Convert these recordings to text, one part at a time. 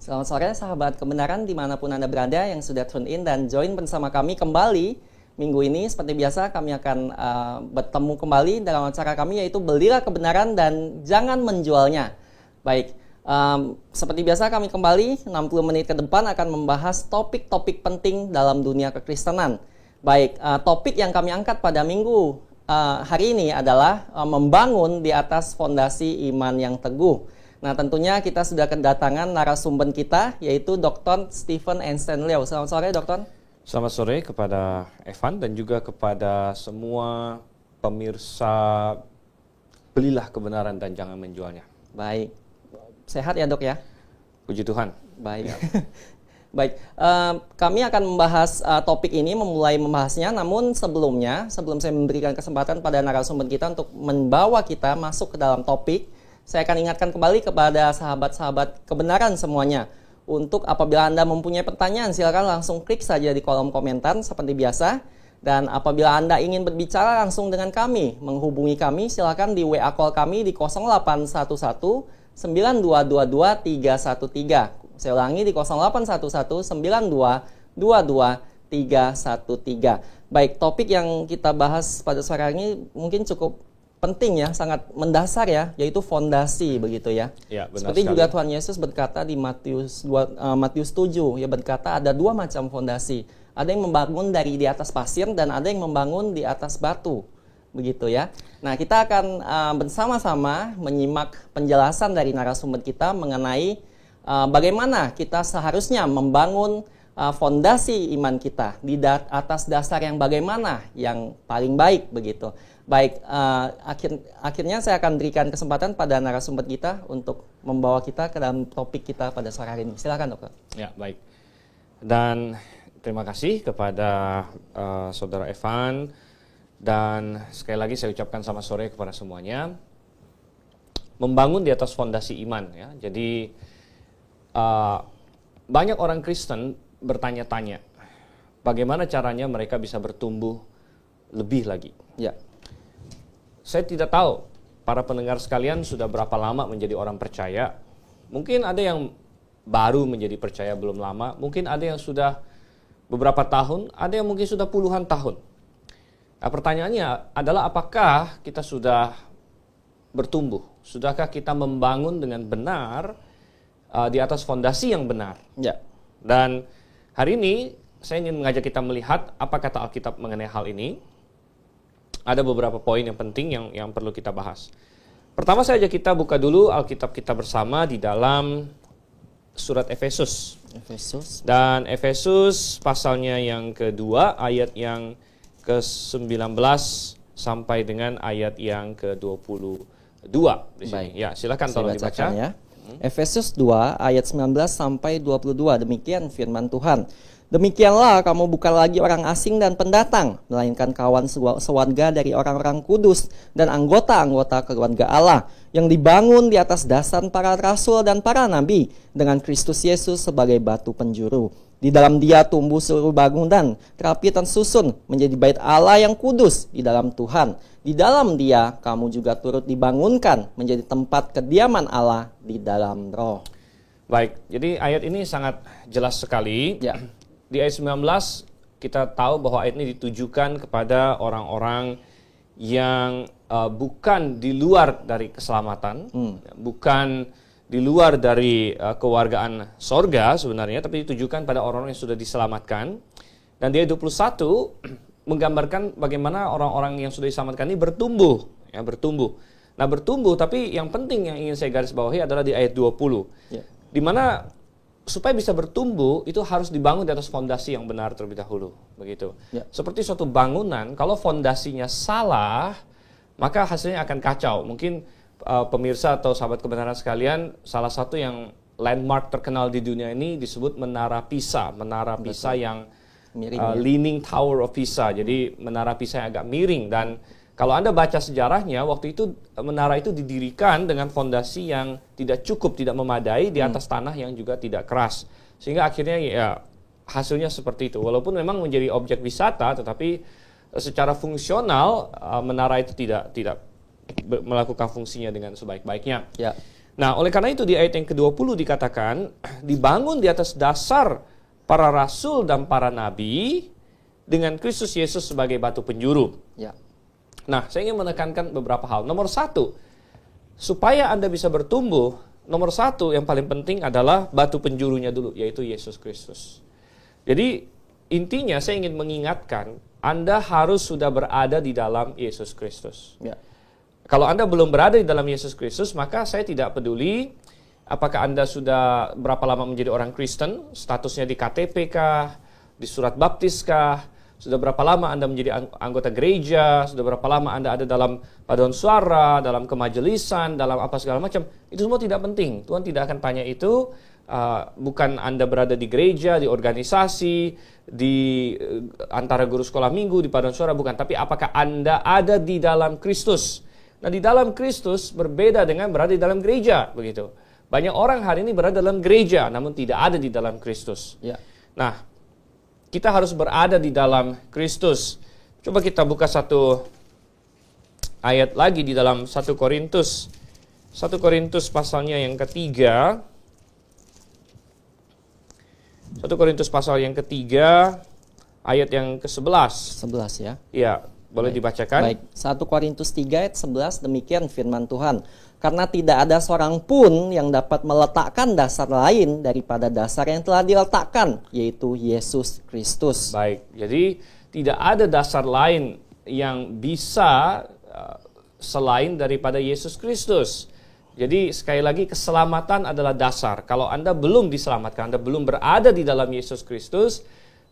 Selamat sore sahabat kebenaran dimanapun Anda berada yang sudah tune in dan join bersama kami kembali. Minggu ini seperti biasa kami akan bertemu kembali dalam acara kami yaitu Belilah Kebenaran dan Jangan Menjualnya. Baik, seperti biasa kami kembali 60 menit ke depan akan membahas topik-topik penting dalam dunia kekristenan. Baik, topik yang kami angkat pada minggu hari ini adalah membangun di atas fondasi iman yang teguh. Nah, tentunya kita sudah kedatangan narasumber kita, yaitu Dr. Stephen Einstein Liao. Selamat sore, Dr. Selamat sore kepada Evan dan juga kepada semua pemirsa Belilah Kebenaran dan Jangan Menjualnya. Baik, sehat ya dok ya? Puji Tuhan. Baik. Baik, kami akan membahas topik ini, memulai membahasnya. Namun sebelum saya memberikan kesempatan pada narasumber kita untuk membawa kita masuk ke dalam topik, saya akan ingatkan kembali kepada sahabat-sahabat kebenaran semuanya. Untuk apabila Anda mempunyai pertanyaan, silakan langsung klik saja di kolom komentar seperti biasa. Dan apabila Anda ingin berbicara langsung dengan kami, menghubungi kami, silakan di WA call kami di 0811 9222 313. Saya ulangi di 0811 9222 313. Baik, topik yang kita bahas pada sore ini mungkin cukup penting ya, sangat mendasar ya, yaitu fondasi begitu ya. Ya, benar seperti sekali. juga Tuhan Yesus berkata di Matius 7, ya berkata ada dua macam fondasi. Ada yang membangun dari di atas pasir dan ada yang membangun di atas batu. Begitu ya. Nah, kita akan bersama-sama menyimak penjelasan dari narasumber kita mengenai bagaimana kita seharusnya membangun fondasi iman kita di atas dasar yang bagaimana yang paling baik begitu. Baik, akhirnya saya akan berikan kesempatan pada narasumber kita untuk membawa kita ke dalam topik kita pada sore hari ini. Silakan, Dokter. Ya, baik. Dan terima kasih kepada Saudara Evan. Dan sekali lagi saya ucapkan selamat sore kepada semuanya. Membangun di atas fondasi iman ya. Jadi banyak orang Kristen bertanya-tanya bagaimana caranya mereka bisa bertumbuh lebih lagi. Ya. Saya tidak tahu para pendengar sekalian sudah berapa lama menjadi orang percaya. Mungkin ada yang baru menjadi percaya belum lama, mungkin ada yang sudah beberapa tahun, ada yang mungkin sudah puluhan tahun. Nah, pertanyaannya adalah apakah kita sudah bertumbuh? Sudahkah kita membangun dengan benar di atas fondasi yang benar? Ya. Dan hari ini saya ingin mengajak kita melihat apa kata Alkitab mengenai hal ini. Ada beberapa poin yang penting yang perlu kita bahas. Pertama saya ajak kita buka dulu Alkitab kita bersama di dalam surat Efesus. Dan Efesus pasalnya yang kedua, ayat yang ke-19 sampai dengan ayat yang ke-22 di sini. Baik. Ya, silakan tolong dibaca. Ya. Efesus 2 ayat 19 sampai 22. Demikian firman Tuhan. Demikianlah kamu bukan lagi orang asing dan pendatang, melainkan kawan sewarga dari orang-orang kudus dan anggota-anggota keluarga Allah yang dibangun di atas dasar para rasul dan para nabi dengan Kristus Yesus sebagai batu penjuru. Di dalam Dia tumbuh seluruh bangunan, terapi dan susun menjadi bait Allah yang kudus di dalam Tuhan. Di dalam Dia kamu juga turut dibangunkan menjadi tempat kediaman Allah di dalam Roh. Baik, jadi ayat ini sangat jelas sekali. Ya. Di ayat 19 kita tahu bahwa ayat ini ditujukan kepada orang-orang yang bukan di luar dari keselamatan, bukan di luar dari kewargaan sorga sebenarnya, tapi ditujukan pada orang-orang yang sudah diselamatkan. Dan di ayat 21 menggambarkan bagaimana orang-orang yang sudah diselamatkan ini bertumbuh. Nah, bertumbuh, tapi yang penting yang ingin saya garis bawahi adalah di ayat 20. Ya. Di mana supaya bisa bertumbuh itu harus dibangun di atas fondasi yang benar terlebih dahulu, begitu. Ya. Seperti suatu bangunan, kalau fondasinya salah, maka hasilnya akan kacau. Mungkin pemirsa atau sahabat kebenaran sekalian, salah satu yang landmark terkenal di dunia ini disebut Menara Pisa. Menara Pisa yang Leaning Tower of Pisa. Jadi Menara Pisa yang agak miring. Dan kalau Anda baca sejarahnya, waktu itu menara itu didirikan dengan fondasi yang tidak cukup, tidak memadai di atas tanah yang juga tidak keras. Sehingga akhirnya ya hasilnya seperti itu. Walaupun memang menjadi objek wisata, tetapi secara fungsional menara itu tidak melakukan fungsinya dengan sebaik-baiknya. Ya. Nah, oleh karena itu di ayat yang ke-20 dikatakan, dibangun di atas dasar para rasul dan para nabi dengan Kristus Yesus sebagai batu penjuru. Ya. Nah, saya ingin menekankan beberapa hal. Nomor satu, supaya Anda bisa bertumbuh, nomor satu yang paling penting adalah batu penjurunya dulu, yaitu Yesus Kristus. Jadi, intinya saya ingin mengingatkan, Anda harus sudah berada di dalam Yesus Kristus. Ya. Kalau Anda belum berada di dalam Yesus Kristus, maka saya tidak peduli apakah Anda sudah berapa lama menjadi orang Kristen, statusnya di KTP kah, di surat baptis kah, sudah berapa lama Anda menjadi anggota gereja, sudah berapa lama Anda ada dalam paduan suara, dalam kemajelisan, dalam apa segala macam. Itu semua tidak penting. Tuhan tidak akan tanya itu. Bukan Anda berada di gereja, di organisasi, di antara guru sekolah minggu, di paduan suara, bukan. Tapi apakah Anda ada di dalam Kristus? Nah, di dalam Kristus berbeda dengan berada di dalam gereja, begitu. Banyak orang hari ini berada dalam gereja, namun tidak ada di dalam Kristus. Ya. Nah, kita harus berada di dalam Kristus. Coba kita buka satu ayat lagi di dalam 1 Korintus. 1 Korintus pasalnya yang ketiga. 1 Korintus pasal yang ketiga, ayat yang ke-11. 11 ya. Ya, boleh dibacakan? Baik, 1 Korintus 3 ayat 11 demikian firman Tuhan. Karena tidak ada seorang pun yang dapat meletakkan dasar lain daripada dasar yang telah diletakkan, yaitu Yesus Kristus. Baik, jadi tidak ada dasar lain yang bisa selain daripada Yesus Kristus. Jadi sekali lagi keselamatan adalah dasar. Kalau Anda belum diselamatkan, Anda belum berada di dalam Yesus Kristus,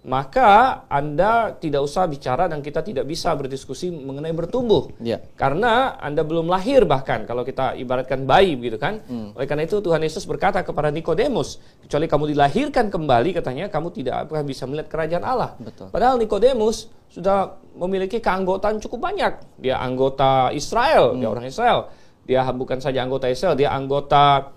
maka Anda tidak usah bicara dan kita tidak bisa berdiskusi mengenai bertumbuh. Ya. Karena Anda belum lahir bahkan, kalau kita ibaratkan bayi begitu kan. Oleh karena itu Tuhan Yesus berkata kepada Nikodemus, kecuali kamu dilahirkan kembali, katanya, kamu tidak akan bisa melihat kerajaan Allah. Betul. Padahal Nikodemus sudah memiliki keanggotaan cukup banyak. Dia anggota Israel, dia orang Israel. Dia bukan saja anggota Israel, dia anggota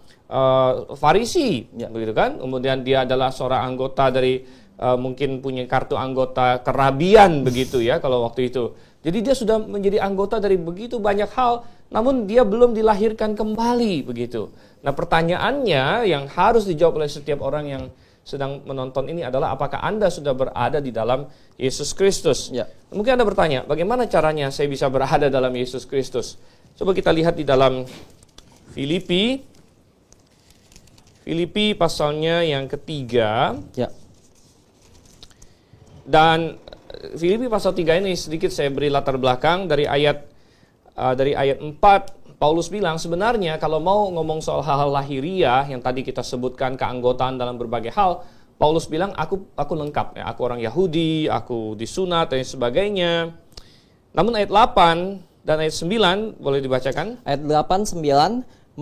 Farisi, begitu kan. Kemudian dia adalah seorang anggota dari mungkin punya kartu anggota kerabian begitu ya kalau waktu itu. Jadi dia sudah menjadi anggota dari begitu banyak hal, namun dia belum dilahirkan kembali begitu. Nah, pertanyaannya yang harus dijawab oleh setiap orang yang sedang menonton ini adalah apakah Anda sudah berada di dalam Yesus Kristus? Ya. Mungkin Anda bertanya, bagaimana caranya saya bisa berada dalam Yesus Kristus? Coba kita lihat di dalam Filipi pasalnya yang ketiga. Ya. Dan Filipi pasal 3 ini sedikit saya beri latar belakang dari ayat 4. Paulus bilang sebenarnya kalau mau ngomong soal hal-hal lahiriah yang tadi kita sebutkan keanggotaan dalam berbagai hal, Paulus bilang aku lengkap ya, aku orang Yahudi, aku disunat dan sebagainya. Namun ayat 8 dan ayat 9 boleh dibacakan? Ayat 8, 9,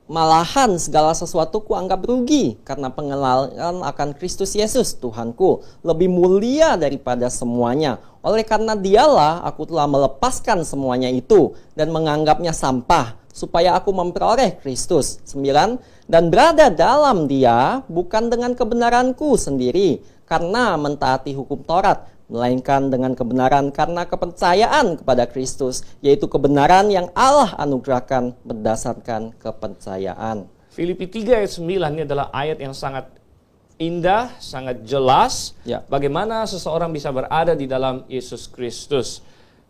malahan segala sesuatu kuanggap rugi karena pengenalan akan Kristus Yesus Tuhanku lebih mulia daripada semuanya. Oleh karena dialah aku telah melepaskan semuanya itu dan menganggapnya sampah supaya aku memperoleh Kristus. 9, dan berada dalam dia bukan dengan kebenaranku sendiri karena mentaati hukum Taurat, melainkan dengan kebenaran karena kepercayaan kepada Kristus, yaitu kebenaran yang Allah anugerahkan berdasarkan kepercayaan. Filipi 3 ayat 9 ini adalah ayat yang sangat indah, sangat jelas bagaimana seseorang bisa berada di dalam Yesus Kristus.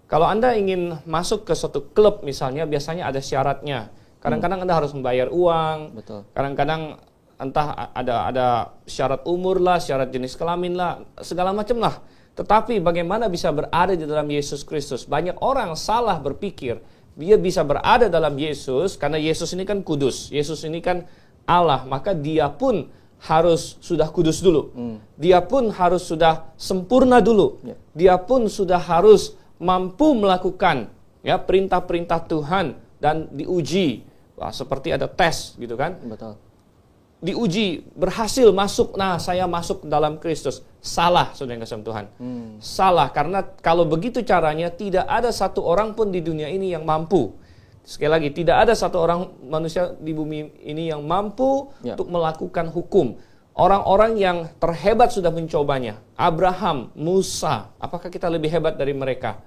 Kalau Anda ingin masuk ke suatu klub misalnya, biasanya ada syaratnya. Kadang-kadang Anda harus membayar uang, kadang-kadang entah ada syarat umur lah, syarat jenis kelamin lah, segala macam lah. Tetapi bagaimana bisa berada di dalam Yesus Kristus? Banyak orang salah berpikir dia bisa berada dalam Yesus karena Yesus ini kan kudus, Yesus ini kan Allah, maka dia pun harus sudah kudus dulu. Dia pun harus sudah sempurna dulu. Dia pun sudah harus mampu melakukan ya perintah-perintah Tuhan dan diuji. Wah, seperti ada tes gitu kan? Betul. Diuji, berhasil masuk, nah saya masuk dalam Kristus. Salah, saudara yang kasih Tuhan. Salah, karena kalau begitu caranya tidak ada satu orang pun di dunia ini yang mampu. Sekali lagi, tidak ada satu orang manusia di bumi ini yang mampu untuk melakukan hukum. Orang-orang yang terhebat sudah mencobanya. Abraham, Musa, apakah kita lebih hebat dari mereka?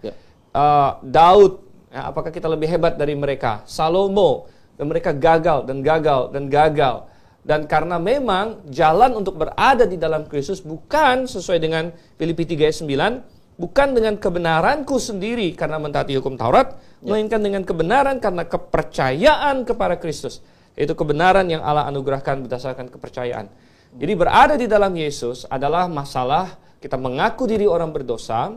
Daud, apakah kita lebih hebat dari mereka? Salomo, Dan mereka gagal dan gagal dan gagal. Dan karena memang jalan untuk berada di dalam Kristus bukan sesuai dengan Filipi 3 ayat 9, bukan dengan kebenaranku sendiri karena mentaati hukum Taurat, melainkan dengan kebenaran karena kepercayaan kepada Kristus. Yaitu kebenaran yang Allah anugerahkan berdasarkan kepercayaan. Jadi berada di dalam Yesus adalah masalah kita mengaku diri orang berdosa,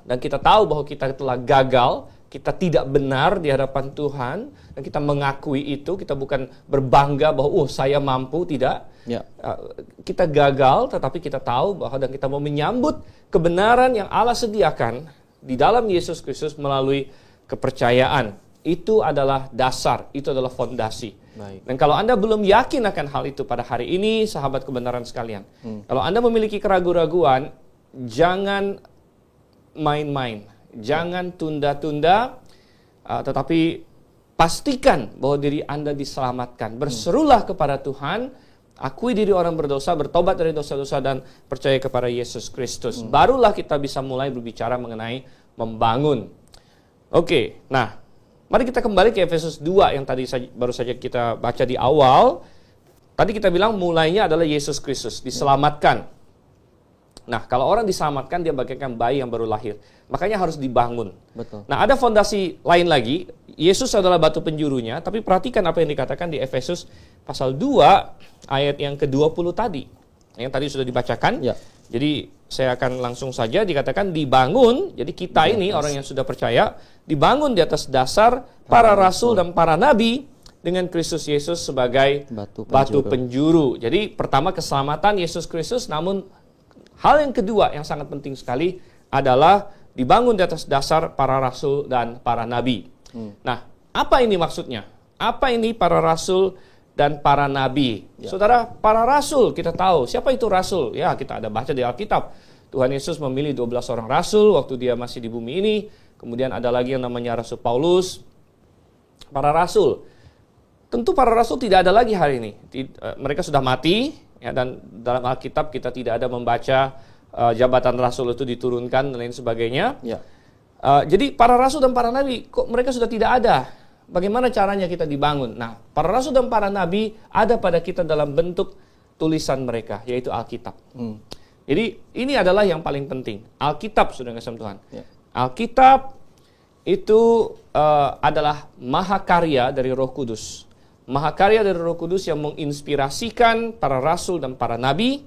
dan kita tahu bahwa kita telah gagal, kita tidak benar di hadapan Tuhan, dan kita mengakui itu. Kita bukan berbangga bahwa saya mampu, tidak. Kita gagal, tetapi kita tahu bahwa dan kita mau menyambut kebenaran yang Allah sediakan di dalam Yesus Kristus melalui kepercayaan. Itu adalah dasar, itu adalah fondasi. Baik. Dan kalau Anda belum yakin akan hal itu pada hari ini, sahabat kebenaran sekalian, kalau Anda memiliki keraguan-raguan, jangan main-main. Jangan tunda-tunda, tetapi pastikan bahwa diri Anda diselamatkan. Berserulah kepada Tuhan, akui diri orang berdosa, bertobat dari dosa-dosa, dan percaya kepada Yesus Kristus. Barulah kita bisa mulai berbicara mengenai membangun. Oke, nah, mari kita kembali ke Efesus 2 yang tadi baru saja kita baca di awal. Tadi kita bilang mulainya adalah Yesus Kristus, diselamatkan. Nah, kalau orang diselamatkan, dia bagaikan bayi yang baru lahir. Makanya harus dibangun. Betul. Nah, ada fondasi lain lagi. Yesus adalah batu penjurunya, tapi perhatikan apa yang dikatakan di Efesus pasal 2 ayat yang ke-20 tadi. Yang tadi sudah dibacakan. Ya. Jadi, saya akan langsung saja dikatakan dibangun. Jadi kita ini orang yang sudah percaya, dibangun di atas dasar para rasul dan para nabi dengan Kristus Yesus sebagai batu penjuru. Jadi, pertama keselamatan Yesus Kristus, namun hal yang kedua yang sangat penting sekali adalah dibangun di atas dasar para rasul dan para nabi. Nah, apa ini maksudnya? Apa ini para rasul dan para nabi? Saudara, para rasul kita tahu. Siapa itu rasul? Ya, kita ada baca di Alkitab. Tuhan Yesus memilih 12 orang rasul waktu dia masih di bumi ini. Kemudian ada lagi yang namanya Rasul Paulus. Para rasul. Tentu para rasul tidak ada lagi hari ini. Mereka sudah mati. Ya, dan dalam Alkitab kita tidak ada membaca jabatan rasul itu diturunkan dan lain sebagainya. Jadi para rasul dan para nabi, kok mereka sudah tidak ada? Bagaimana caranya kita dibangun? Nah, para rasul dan para nabi ada pada kita dalam bentuk tulisan mereka, yaitu Alkitab. Jadi ini adalah yang paling penting. Alkitab, saudara kasih Tuhan. Alkitab itu adalah mahakarya dari Roh Kudus. Mahakarya dari Roh Kudus yang menginspirasikan para rasul dan para nabi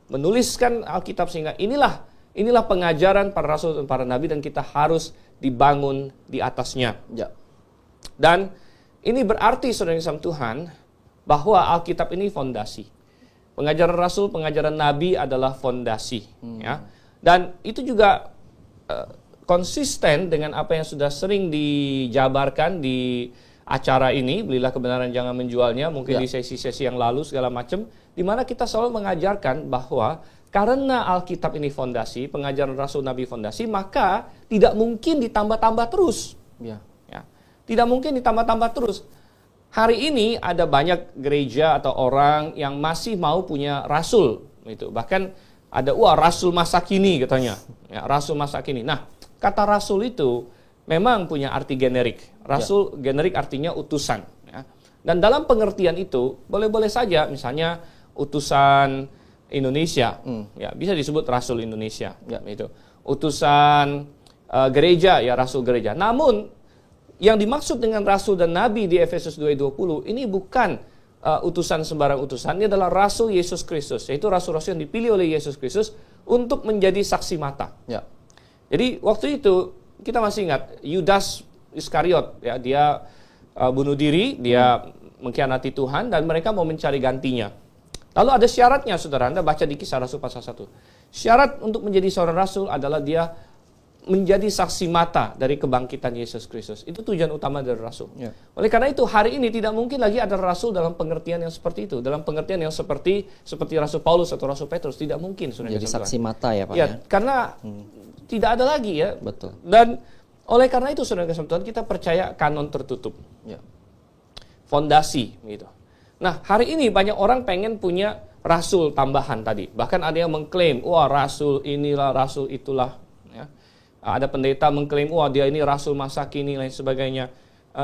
menuliskan Alkitab, sehingga inilah pengajaran para rasul dan para nabi, dan kita harus dibangun di atasnya. Dan ini berarti, saudara yang Tuhan, bahwa Alkitab ini fondasi. Pengajaran rasul, pengajaran nabi adalah fondasi. Ya. Dan itu juga konsisten dengan apa yang sudah sering dijabarkan di acara ini, Belilah Kebenaran Jangan Menjualnya, mungkin di sesi-sesi yang lalu segala macam, di mana kita selalu mengajarkan bahwa karena Alkitab ini fondasi, pengajaran Rasul Nabi fondasi, maka tidak mungkin ditambah-tambah terus. Ya. Tidak mungkin ditambah-tambah terus. Hari ini ada banyak gereja atau orang yang masih mau punya rasul. Gitu. Bahkan ada, rasul masa kini katanya. Ya, rasul masa kini. Nah, kata rasul itu memang punya arti generik. Rasul generik artinya utusan. Ya. Dan dalam pengertian itu, boleh-boleh saja misalnya utusan Indonesia, ya bisa disebut rasul Indonesia. Ya, itu. Utusan gereja, ya rasul gereja. Namun, yang dimaksud dengan rasul dan nabi di Efesus 2:20 ini bukan utusan sembarang utusan. Ini adalah rasul Yesus Kristus, yaitu rasul-rasul yang dipilih oleh Yesus Kristus untuk menjadi saksi mata. Ya. Jadi waktu itu kita masih ingat Yudas Iskariot, ya, dia bunuh diri, dia mengkhianati Tuhan, dan mereka mau mencari gantinya. Lalu ada syaratnya, saudara. Anda baca di Kisah Rasul pasal 1. Syarat untuk menjadi seorang rasul adalah dia menjadi saksi mata dari kebangkitan Yesus Kristus. Itu tujuan utama dari rasul. Ya. Oleh karena itu, hari ini tidak mungkin lagi ada rasul dalam pengertian yang seperti itu. Dalam pengertian yang seperti Rasul Paulus atau Rasul Petrus. Tidak mungkin. Jadi saksi mata ya Pak? Ya, karena tidak ada lagi ya. Betul. Dan oleh karena itu, saudara kasih Tuhan, kita percaya kanon tertutup. Ya. Fondasi gitu. Nah, hari ini banyak orang pengen punya rasul tambahan tadi. Bahkan ada yang mengklaim, rasul inilah, rasul itulah. Ya. Ada pendeta mengklaim, dia ini rasul masa kini, lain sebagainya.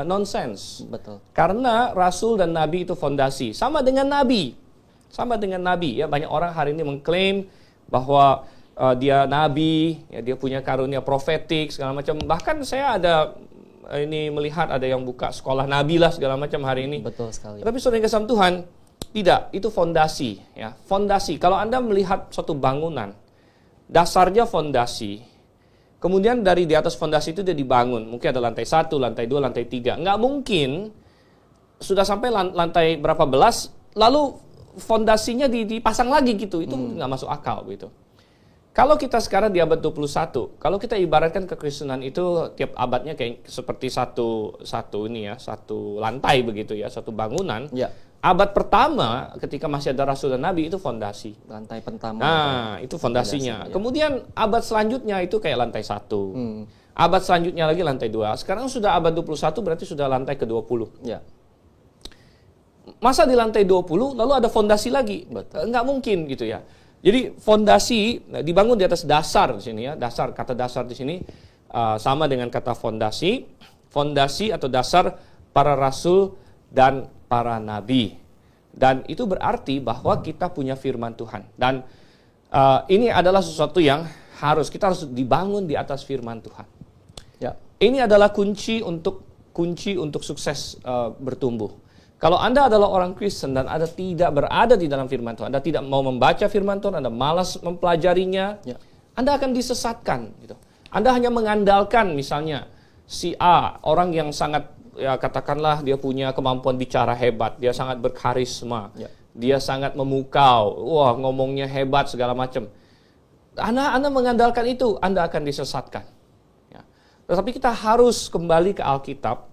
nonsense. Betul. Karena rasul dan nabi itu fondasi. Sama dengan nabi. Ya, banyak orang hari ini mengklaim bahwa dia nabi, ya, dia punya karunia profetik segala macam. Bahkan saya ada ini melihat ada yang buka sekolah nabi lah segala macam hari ini. Betul sekali. Tapi saudara yang kasih Tuhan, tidak, itu fondasi, ya. Fondasi. Kalau Anda melihat suatu bangunan, dasarnya fondasi. Kemudian dari di atas fondasi itu dia dibangun. Mungkin ada lantai 1, lantai 2, lantai 3. Nggak mungkin sudah sampai lantai berapa belas, lalu fondasinya dipasang lagi gitu. Itu nggak masuk akal gitu. Kalau kita sekarang di abad 21, kalau kita ibaratkan kekristenan itu tiap abadnya kayak seperti satu lantai begitu ya, satu bangunan. Ya. Abad pertama ketika masih ada rasul dan nabi itu fondasi. Lantai pertama. Nah, itu fondasinya. Ya. Kemudian abad selanjutnya itu kayak lantai 1. Abad selanjutnya lagi lantai 2. Sekarang sudah abad 21 berarti sudah lantai ke-20. Ya. Masa di lantai 20 lalu ada fondasi lagi? Betul. Nggak mungkin gitu ya. Jadi fondasi dibangun di atas dasar di sini ya. Kata dasar di sini sama dengan kata fondasi. Fondasi atau dasar para rasul dan para nabi. Dan itu berarti bahwa kita punya firman Tuhan. Dan ini adalah sesuatu yang kita harus dibangun di atas firman Tuhan. Ya. Ini adalah kunci untuk sukses bertumbuh. Kalau Anda adalah orang Kristen dan Anda tidak berada di dalam firman Tuhan, Anda tidak mau membaca firman Tuhan, Anda malas mempelajarinya, ya, Anda akan disesatkan. Gitu. Anda hanya mengandalkan misalnya si A, orang yang sangat, ya katakanlah dia punya kemampuan bicara hebat, dia sangat berkarisma, ya, dia sangat memukau, wah ngomongnya hebat segala macam. Anda mengandalkan itu, Anda akan disesatkan. Ya. Tetapi kita harus kembali ke Alkitab.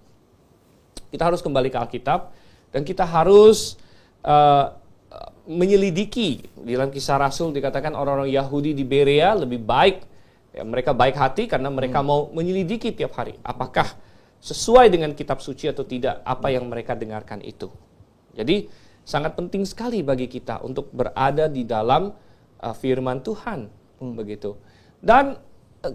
Dan kita harus menyelidiki. Di dalam Kisah Rasul dikatakan orang-orang Yahudi di Berea lebih baik. Ya, mereka baik hati karena mereka mau menyelidiki tiap hari. Apakah sesuai dengan kitab suci atau tidak apa yang mereka dengarkan itu. Jadi sangat penting sekali bagi kita untuk berada di dalam firman Tuhan. Begitu. Dan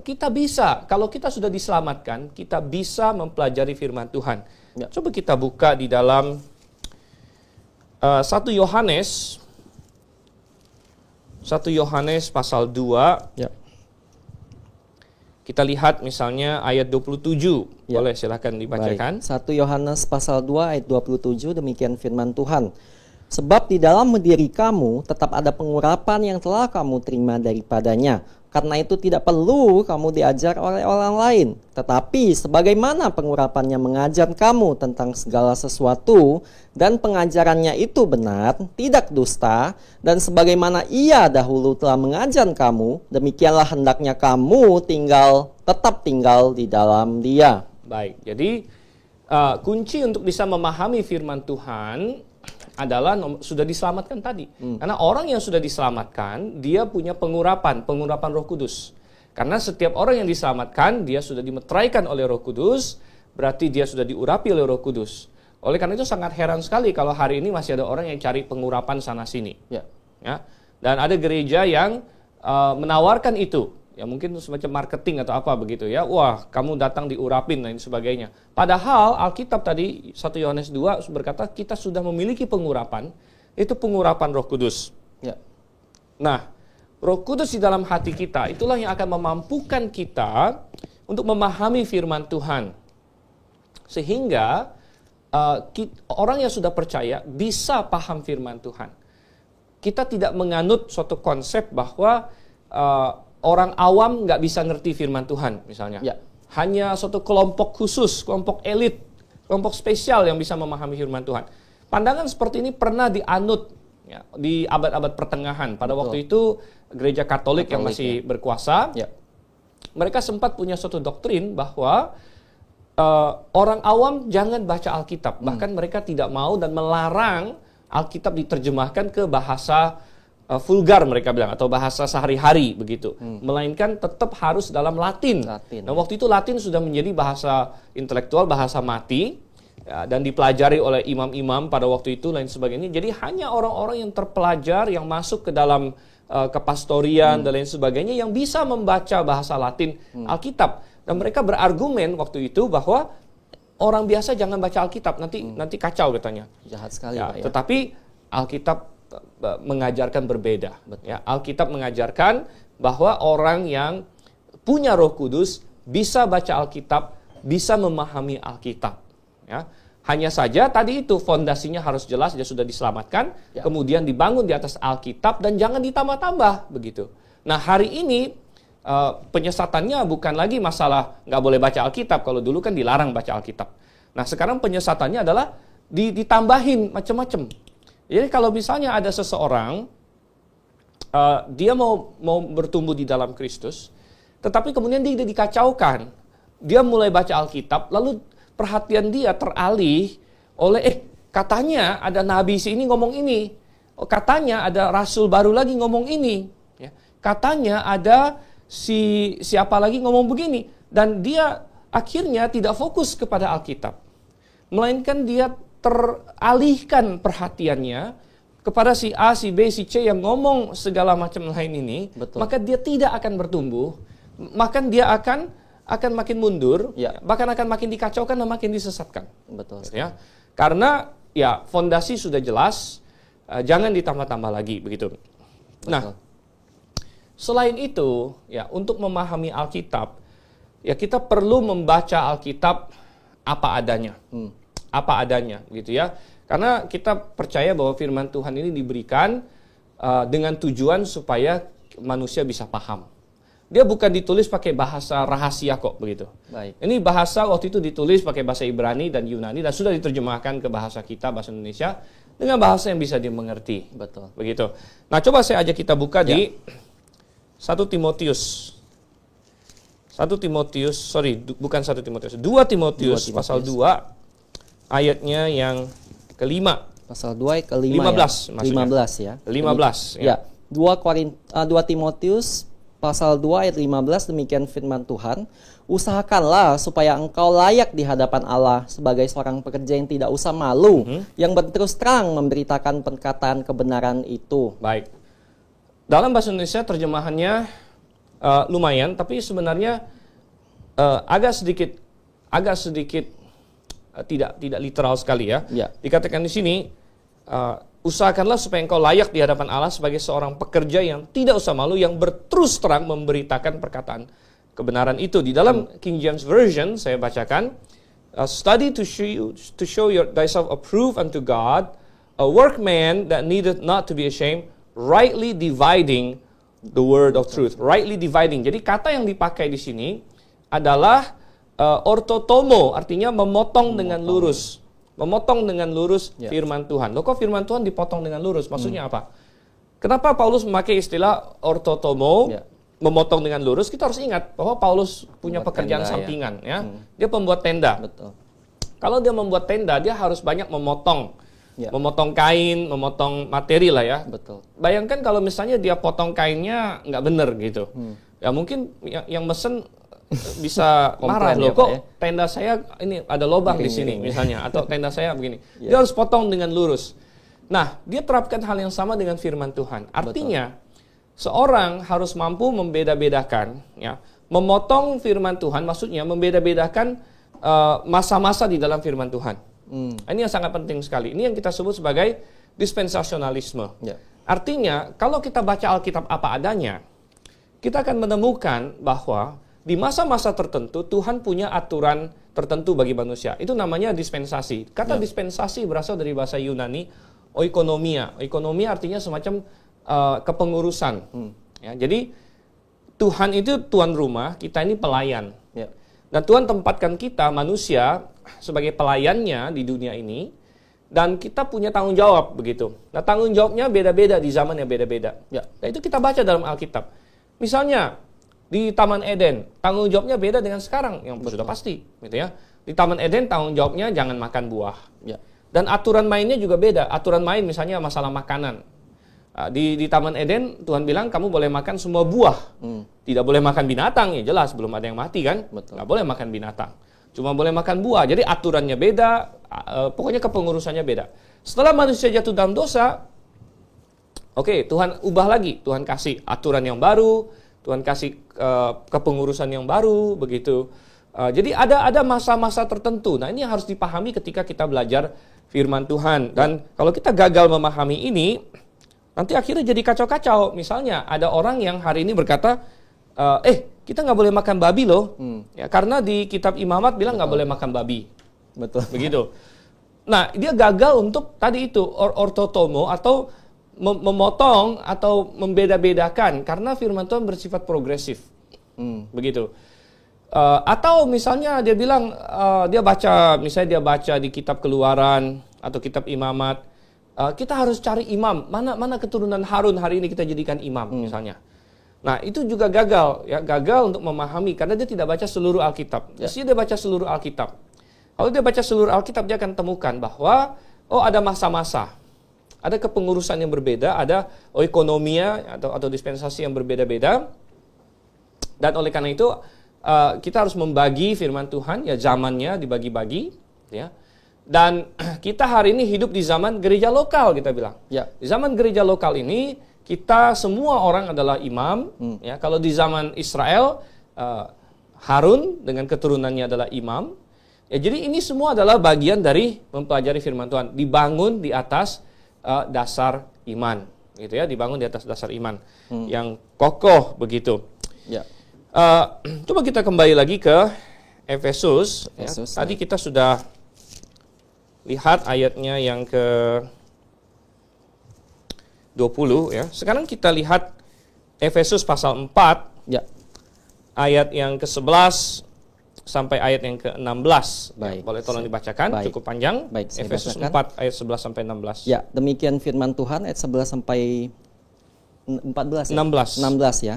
kita bisa, kalau kita sudah diselamatkan, kita bisa mempelajari firman Tuhan. Ya. Coba kita buka di dalam 1 Yohanes pasal 2. Ya. Kita lihat misalnya ayat 27. Ya. Boleh silakan dibacakan. Baik. 1 Yohanes pasal 2 ayat 27, demikian firman Tuhan. Sebab di dalam diri kamu tetap ada pengurapan yang telah kamu terima daripadanya. Karena itu tidak perlu kamu diajar oleh orang lain. Tetapi sebagaimana pengurapannya mengajar kamu tentang segala sesuatu, dan pengajarannya itu benar, tidak dusta, dan sebagaimana ia dahulu telah mengajar kamu, demikianlah hendaknya kamu tetap tinggal di dalam dia. Baik, jadi kunci untuk bisa memahami firman Tuhan adalah sudah diselamatkan tadi. Karena orang yang sudah diselamatkan, dia punya pengurapan Roh Kudus. Karena setiap orang yang diselamatkan, dia sudah dimeteraikan oleh Roh Kudus, berarti dia sudah diurapi oleh Roh Kudus. Oleh karena itu sangat heran sekali kalau hari ini masih ada orang yang cari pengurapan sana-sini. Ya. Dan ada gereja yang menawarkan itu. Ya mungkin semacam marketing atau apa begitu ya. Wah, kamu datang diurapin dan sebagainya. Padahal Alkitab tadi 1 Yohanes 2 berkata kita sudah memiliki pengurapan, itu pengurapan Roh Kudus. Ya. Nah, Roh Kudus di dalam hati kita itulah yang akan memampukan kita untuk memahami firman Tuhan. Sehingga orang yang sudah percaya bisa paham firman Tuhan. Kita tidak menganut suatu konsep bahwa orang awam nggak bisa ngerti firman Tuhan misalnya. Ya. Hanya suatu kelompok khusus, kelompok elit, kelompok spesial yang bisa memahami firman Tuhan. Pandangan seperti ini pernah dianut ya, di abad-abad pertengahan. Pada waktu itu gereja Katolik yang masih berkuasa. Ya. Mereka sempat punya suatu doktrin bahwa orang awam jangan baca Alkitab. Bahkan mereka tidak mau dan melarang Alkitab diterjemahkan ke bahasa vulgar mereka bilang atau bahasa sehari-hari begitu, melainkan tetap harus dalam Latin. Nah waktu itu Latin sudah menjadi bahasa intelektual, bahasa mati ya, dan dipelajari oleh imam-imam pada waktu itu lain sebagainya. Jadi hanya orang-orang yang terpelajar yang masuk ke dalam kepastorian dan lain sebagainya yang bisa membaca bahasa Latin Alkitab. Dan mereka berargumen waktu itu bahwa orang biasa jangan baca Alkitab, nanti kacau katanya. Jahat sekali, Ya, Pak, ya. tetapi Alkitab mengajarkan berbeda. Ya, Alkitab mengajarkan bahwa orang yang punya Roh Kudus bisa baca Alkitab, bisa memahami Alkitab. Ya. Hanya saja tadi itu fondasinya harus jelas, dia sudah diselamatkan, kemudian dibangun di atas Alkitab dan jangan ditambah-tambah begitu. Nah, hari ini penyesatannya bukan lagi masalah nggak boleh baca Alkitab, kalau dulu kan dilarang baca Alkitab. Nah, sekarang penyesatannya adalah ditambahin macam-macam. Jadi kalau misalnya ada seseorang dia mau bertumbuh di dalam Kristus, tetapi kemudian dia dikacaukan, dia mulai baca Alkitab, lalu perhatian dia teralih oleh katanya ada nabi sini ngomong ini, katanya ada rasul baru lagi ngomong ini, ya. Katanya ada siapa lagi ngomong begini, dan dia akhirnya tidak fokus kepada Alkitab, melainkan dia teralihkan perhatiannya kepada si A, si B, si C yang ngomong segala macam lain ini. Betul. Maka dia tidak akan bertumbuh, maka dia akan makin mundur, bahkan akan makin dikacaukan dan makin disesatkan. Betul. Ya, karena ya fondasi sudah jelas, jangan ditambah-tambah lagi begitu. Betul. Nah, selain itu, ya untuk memahami Alkitab, ya kita perlu membaca Alkitab apa adanya, apa adanya, gitu ya. Karena kita percaya bahwa Firman Tuhan ini diberikan dengan tujuan supaya manusia bisa paham. Dia bukan ditulis pakai bahasa rahasia kok begitu. Baik. Ini bahasa waktu itu ditulis pakai bahasa Ibrani dan Yunani dan sudah diterjemahkan ke bahasa kita, bahasa Indonesia dengan bahasa yang bisa dimengerti. Betul. Begitu. Nah, coba saya ajak kita buka di 2 Timotius pasal 2 ayatnya yang kelima. Pasal 2 kelima 15 maksudnya. 15 ya. 15 ya. 2 Timotius pasal 2 ayat 15, demikian firman Tuhan, usahakanlah supaya engkau layak di hadapan Allah sebagai seorang pekerja yang tidak usah malu, yang berterus terang memberitakan perkataan kebenaran itu. Baik. Dalam bahasa Indonesia terjemahannya lumayan, tapi sebenarnya agak sedikit tidak literal sekali ya. Dikatakan di sini, usahakanlah supaya engkau layak di hadapan Allah sebagai seorang pekerja yang tidak usah malu, yang berterus terang memberitakan perkataan kebenaran itu. Di dalam King James Version saya bacakan, study to show thyself approved unto God, a workman that needeth not to be ashamed, rightly dividing the word of truth. Rightly dividing. Jadi kata yang dipakai di sini adalah ortotomo, artinya memotong dengan lurus. Memotong dengan lurus firman Tuhan. Loh, kok firman Tuhan dipotong dengan lurus? Maksudnya apa? Kenapa Paulus memakai istilah ortotomo, memotong dengan lurus? Kita harus ingat bahwa Paulus punya pekerjaan sampingan. Ya. Dia pembuat tenda. Betul. Kalau dia membuat tenda, dia harus banyak memotong. Memotong kain, memotong materi lah ya. Betul. Bayangkan kalau misalnya dia potong kainnya nggak benar gitu. Ya mungkin yang mesen bisa marah loh, kok tenda saya ini ada lubang di sini misalnya, atau tenda saya begini. Dia harus potong dengan lurus. Nah, dia terapkan hal yang sama dengan firman Tuhan. Artinya, seorang harus mampu membeda-bedakan, ya, memotong firman Tuhan, maksudnya membeda-bedakan masa-masa di dalam firman Tuhan. Ini yang sangat penting sekali. Ini yang kita sebut sebagai dispensasionalisme. Artinya, kalau kita baca Alkitab apa adanya, kita akan menemukan bahwa di masa-masa tertentu Tuhan punya aturan tertentu bagi manusia. Itu namanya dispensasi. Kata dispensasi berasal dari bahasa Yunani oikonomia. Oikonomia artinya semacam kepengurusan. Ya, jadi Tuhan itu tuan rumah, kita ini pelayan. Dan Tuhan tempatkan kita manusia sebagai pelayannya di dunia ini, dan kita punya tanggung jawab begitu. Nah, tanggung jawabnya beda-beda di zaman yang beda-beda. Nah, itu kita baca dalam Alkitab. Misalnya di Taman Eden, tanggung jawabnya beda dengan sekarang, yang sudah pasti, gitu ya. Di Taman Eden tanggung jawabnya jangan makan buah. Dan aturan mainnya juga beda. Aturan main misalnya masalah makanan. Di Taman Eden Tuhan bilang kamu boleh makan semua buah. Tidak boleh makan binatang, ya jelas belum ada yang mati kan. Nggak boleh makan binatang. Cuma boleh makan buah. Jadi aturannya beda, pokoknya kepengurusannya beda. Setelah manusia jatuh dalam dosa, oke, Tuhan ubah lagi. Tuhan kasih aturan yang baru, Tuhan kasih kepengurusan yang baru, begitu. Jadi ada masa-masa tertentu. Nah, ini harus dipahami ketika kita belajar firman Tuhan. Dan kalau kita gagal memahami ini, nanti akhirnya jadi kacau-kacau. Misalnya ada orang yang hari ini berkata, kita nggak boleh makan babi loh, ya, karena di kitab Imamat bilang nggak boleh makan babi. Betul. Begitu. Nah, dia gagal untuk tadi itu ortotomo atau memotong atau membeda-bedakan karena firman Tuhan bersifat progresif. Begitu. Atau misalnya dia bilang dia baca di kitab Keluaran atau kitab Imamat, kita harus cari imam, mana keturunan Harun hari ini kita jadikan imam misalnya. Nah, itu juga gagal untuk memahami karena dia tidak baca seluruh Alkitab. Mestinya dia baca seluruh Alkitab. Kalau dia baca seluruh Alkitab, dia akan temukan bahwa ada masa-masa, ada kepengurusan yang berbeda, ada ekonomia atau dispensasi yang berbeda-beda. Dan oleh karena itu kita harus membagi firman Tuhan, ya zamannya dibagi-bagi, ya. Dan kita hari ini hidup di zaman gereja lokal, kita bilang. Ya. Di zaman gereja lokal ini kita semua orang adalah imam. Ya, kalau di zaman Israel Harun dengan keturunannya adalah imam. Ya, jadi ini semua adalah bagian dari mempelajari firman Tuhan, dibangun di atas dasar iman, gitu ya, dibangun di atas dasar iman yang kokoh begitu. Ya. Coba kita kembali lagi ke Efesus. Ya. Tadi kita sudah lihat ayatnya yang ke 20 ya. Sekarang kita lihat Efesus pasal 4 ya. Ayat yang ke-11 sampai ayat yang ke-16. Baik. Boleh tolong dibacakan, cukup panjang. Baik, Efesus bacakan. 4 ayat 11 sampai 16. Ya, demikian firman Tuhan ayat 11 sampai 14 ya. 16 ya.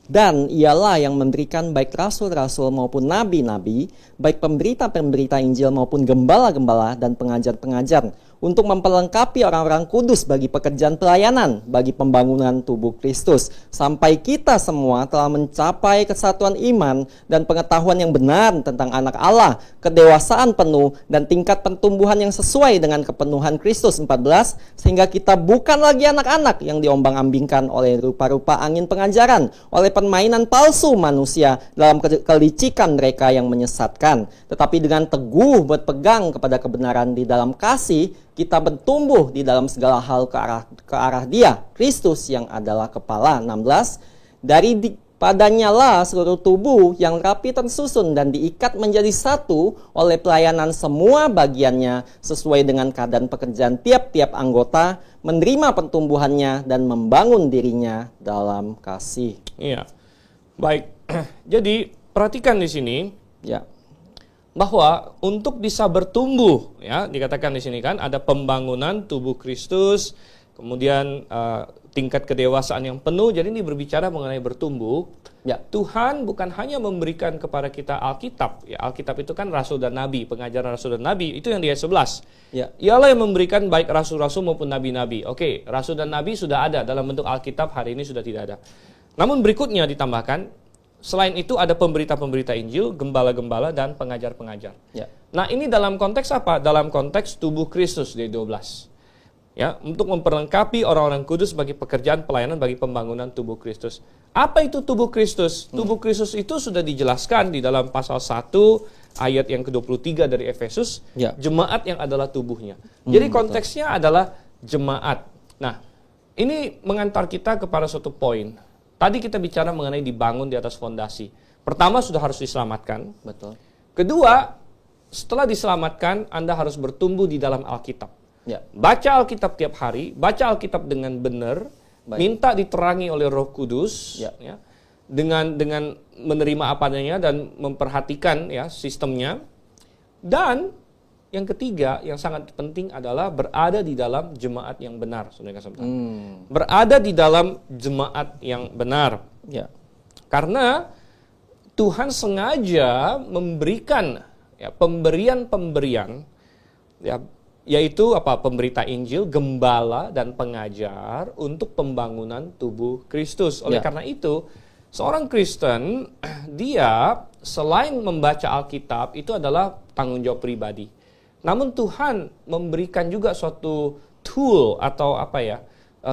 Dan ialah yang memberikan baik rasul-rasul maupun nabi-nabi, baik pemberita-pemberita Injil maupun gembala-gembala dan pengajar-pengajar, untuk memperlengkapi orang-orang kudus bagi pekerjaan pelayanan, bagi pembangunan tubuh Kristus, sampai kita semua telah mencapai kesatuan iman dan pengetahuan yang benar tentang anak Allah, kedewasaan penuh dan tingkat pertumbuhan yang sesuai dengan kepenuhan Kristus 14, sehingga kita bukan lagi anak-anak yang diombang-ambingkan oleh rupa-rupa angin pengajaran, oleh permainan palsu manusia dalam kelicikan mereka yang menyesatkan, tetapi dengan teguh berpegang kepada kebenaran di dalam kasih, kita bertumbuh di dalam segala hal ke arah Dia, Kristus yang adalah kepala. 16, padanya lah seluruh tubuh yang rapi tersusun dan diikat menjadi satu oleh pelayanan semua bagiannya sesuai dengan keadaan pekerjaan tiap-tiap anggota, menerima pertumbuhannya dan membangun dirinya dalam kasih. Iya. Baik. Jadi perhatikan di sini ya, bahwa untuk bisa bertumbuh, ya, dikatakan di sini kan ada pembangunan tubuh Kristus, kemudian tingkat kedewasaan yang penuh. Jadi ini berbicara mengenai bertumbuh. Ya, Tuhan bukan hanya memberikan kepada kita Alkitab. Ya, Alkitab itu kan rasul dan nabi, pengajaran rasul dan nabi, itu yang di ayat 11. Ya. Ialah yang memberikan baik rasul-rasul maupun nabi-nabi. Oke, rasul dan nabi sudah ada dalam bentuk Alkitab, hari ini sudah tidak ada. Namun berikutnya ditambahkan, selain itu ada pemberita-pemberita Injil, gembala-gembala, dan pengajar-pengajar. Ya. Nah, ini dalam konteks apa? Dalam konteks tubuh Kristus di 12. Ya, untuk memperlengkapi orang-orang kudus bagi pekerjaan pelayanan bagi pembangunan tubuh Kristus. Apa itu tubuh Kristus? Tubuh Kristus itu sudah dijelaskan di dalam pasal 1 ayat yang ke-23 dari Efesus, ya. Jemaat yang adalah tubuhnya. Jadi konteksnya adalah jemaat. Nah, ini mengantar kita kepada suatu poin. Tadi kita bicara mengenai dibangun di atas fondasi. Pertama, sudah harus diselamatkan. Betul. Kedua, setelah diselamatkan, Anda harus bertumbuh di dalam Alkitab. Ya. Baca Alkitab tiap hari, baca Alkitab dengan benar, minta diterangi oleh Roh Kudus, ya. Dengan menerima apa adanya dan memperhatikan ya sistemnya. Dan yang ketiga, yang sangat penting adalah berada di dalam jemaat yang benar, saudara kasih. Berada di dalam jemaat yang benar. Ya. Karena Tuhan sengaja memberikan ya, pemberian-pemberian, ya, yaitu apa? Pemberita Injil, gembala, dan pengajar untuk pembangunan tubuh Kristus. Oleh karena itu, seorang Kristen, dia selain membaca Alkitab, itu adalah tanggung jawab pribadi. Namun Tuhan memberikan juga suatu tool atau apa ya,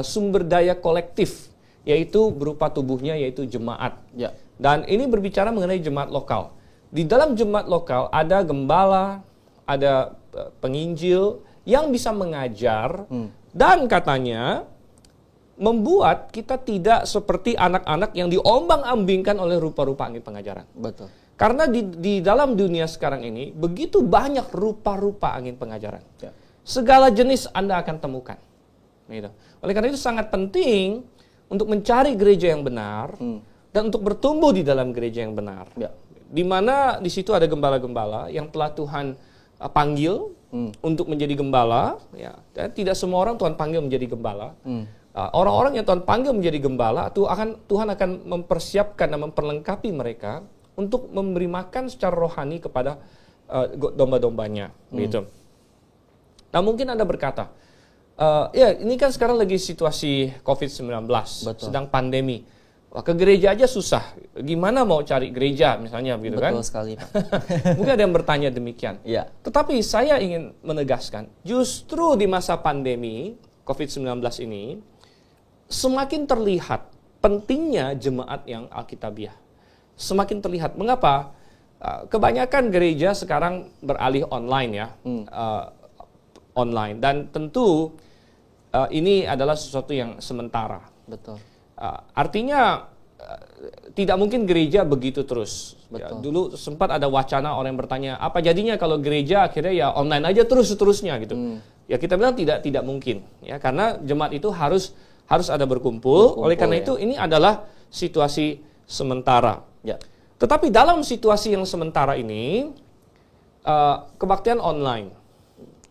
sumber daya kolektif, yaitu berupa tubuhnya, yaitu jemaat. Ya. Dan ini berbicara mengenai jemaat lokal. Di dalam jemaat lokal ada gembala, ada penginjil yang bisa mengajar dan katanya membuat kita tidak seperti anak-anak yang diombang-ambingkan oleh rupa-rupa angin pengajaran. Betul. Karena di dalam dunia sekarang ini begitu banyak rupa-rupa angin pengajaran. Ya. Segala jenis Anda akan temukan. Gitu. Oleh karena itu sangat penting untuk mencari gereja yang benar dan untuk bertumbuh di dalam gereja yang benar. Ya. Di mana di situ ada gembala-gembala yang telah Tuhan panggil untuk menjadi gembala. Ya. Dan tidak semua orang Tuhan panggil menjadi gembala. Orang-orang yang Tuhan panggil menjadi gembala, Tuhan akan mempersiapkan dan memperlengkapi mereka untuk memberi makan secara rohani kepada domba-dombanya. Gitu. Nah mungkin Anda berkata, ya ini kan sekarang lagi situasi COVID-19, sedang pandemi. Wah, ke gereja aja susah. Gimana mau cari gereja misalnya gitu kan? Betul sekali, Pak. Mungkin ada yang bertanya demikian. Ya. Tetapi saya ingin menegaskan, justru di masa pandemi COVID-19 ini, semakin terlihat pentingnya jemaat yang Alkitabiah. Semakin terlihat. Mengapa? Kebanyakan gereja sekarang beralih online ya. Online. Dan tentu ini adalah sesuatu yang sementara. Betul. Artinya tidak mungkin gereja begitu terus. Ya, dulu sempat ada wacana orang yang bertanya, apa jadinya kalau gereja akhirnya ya online aja terus-terusnya gitu. Ya kita bilang tidak mungkin ya, karena jemaat itu harus ada berkumpul. Oleh karena itu ini adalah situasi sementara. Ya. Tetapi dalam situasi yang sementara ini kebaktian online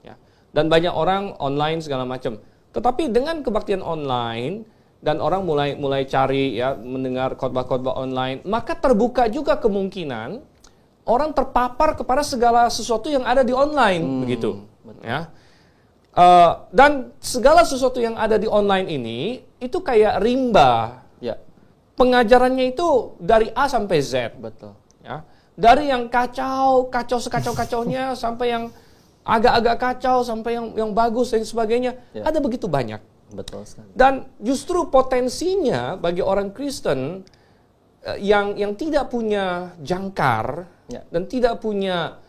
ya. Dan banyak orang online segala macam. Tetapi dengan kebaktian online dan orang mulai cari ya, mendengar khotbah-khotbah online, maka terbuka juga kemungkinan orang terpapar kepada segala sesuatu yang ada di online begitu. Ya. Dan segala sesuatu yang ada di online ini itu kayak rimba. Ya. Pengajarannya itu dari A sampai Z. Betul. Ya. Dari yang kacau sekacau-kacaunya sampai yang agak-agak kacau sampai yang bagus dan sebagainya. Ya. Ada begitu banyak. Betul sekali. Dan justru potensinya bagi orang Kristen yang tidak punya jangkar dan tidak punya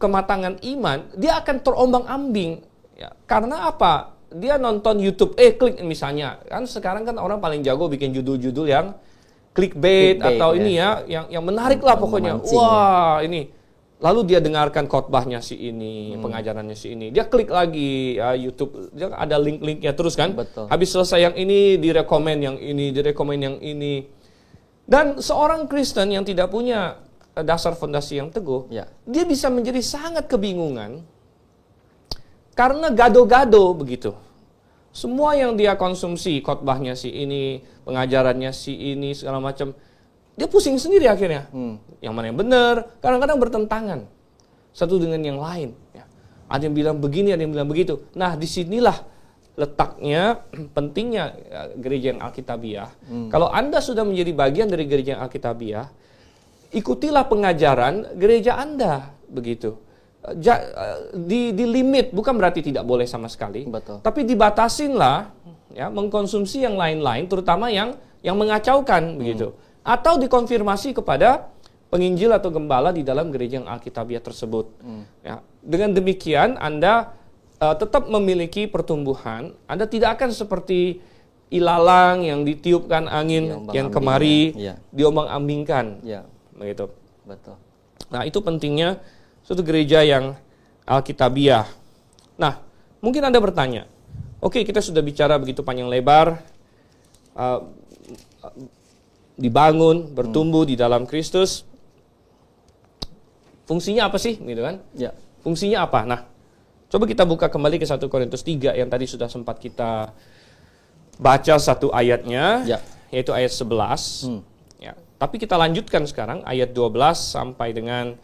kematangan iman, dia akan terombang-ambing. Ya. Karena apa? Dia nonton YouTube, klik misalnya. Kan sekarang kan orang paling jago bikin judul-judul yang clickbait atau ini ya, yang menarik lah pokoknya. Wah, ini. Lalu dia dengarkan khotbahnya si ini, pengajarannya si ini. Dia klik lagi ya, YouTube, dia ada link-linknya terus kan. Betul. Habis selesai yang ini, direkomend yang ini, direkomend yang ini. Dan seorang Kristen yang tidak punya dasar fondasi yang teguh, dia bisa menjadi sangat kebingungan karena gado-gado begitu. Semua yang dia konsumsi, khotbahnya si ini, pengajarannya si ini, segala macam, dia pusing sendiri akhirnya. Yang mana yang benar, kadang-kadang bertentangan satu dengan yang lain. Ya. Ada yang bilang begini, ada yang bilang begitu. Nah, disinilah letaknya pentingnya gereja yang Alkitabiah. Kalau Anda sudah menjadi bagian dari gereja yang Alkitabiah, ikutilah pengajaran gereja Anda begitu. Di limit, bukan berarti tidak boleh sama sekali. Betul. Tapi dibatasinlah ya, mengkonsumsi yang lain-lain, terutama yang mengacaukan begitu. Atau dikonfirmasi kepada penginjil atau gembala di dalam gereja yang Alkitabiah tersebut. Ya. Dengan demikian Anda tetap memiliki pertumbuhan. Anda tidak akan seperti ilalang yang ditiupkan angin yang kemari, diombang-ambingkan. Ya. Begitu. Betul. Nah itu pentingnya suatu gereja yang Alkitabiah. Nah mungkin Anda bertanya, oke, kita sudah bicara begitu panjang lebar, dibangun, bertumbuh di dalam Kristus. Fungsinya apa sih? Gitu kan? Ya. Fungsinya apa? Nah, coba kita buka kembali ke 1 Korintus 3 yang tadi sudah sempat kita baca satu ayatnya, yaitu ayat 11. Ya. Tapi kita lanjutkan sekarang ayat 12 sampai dengan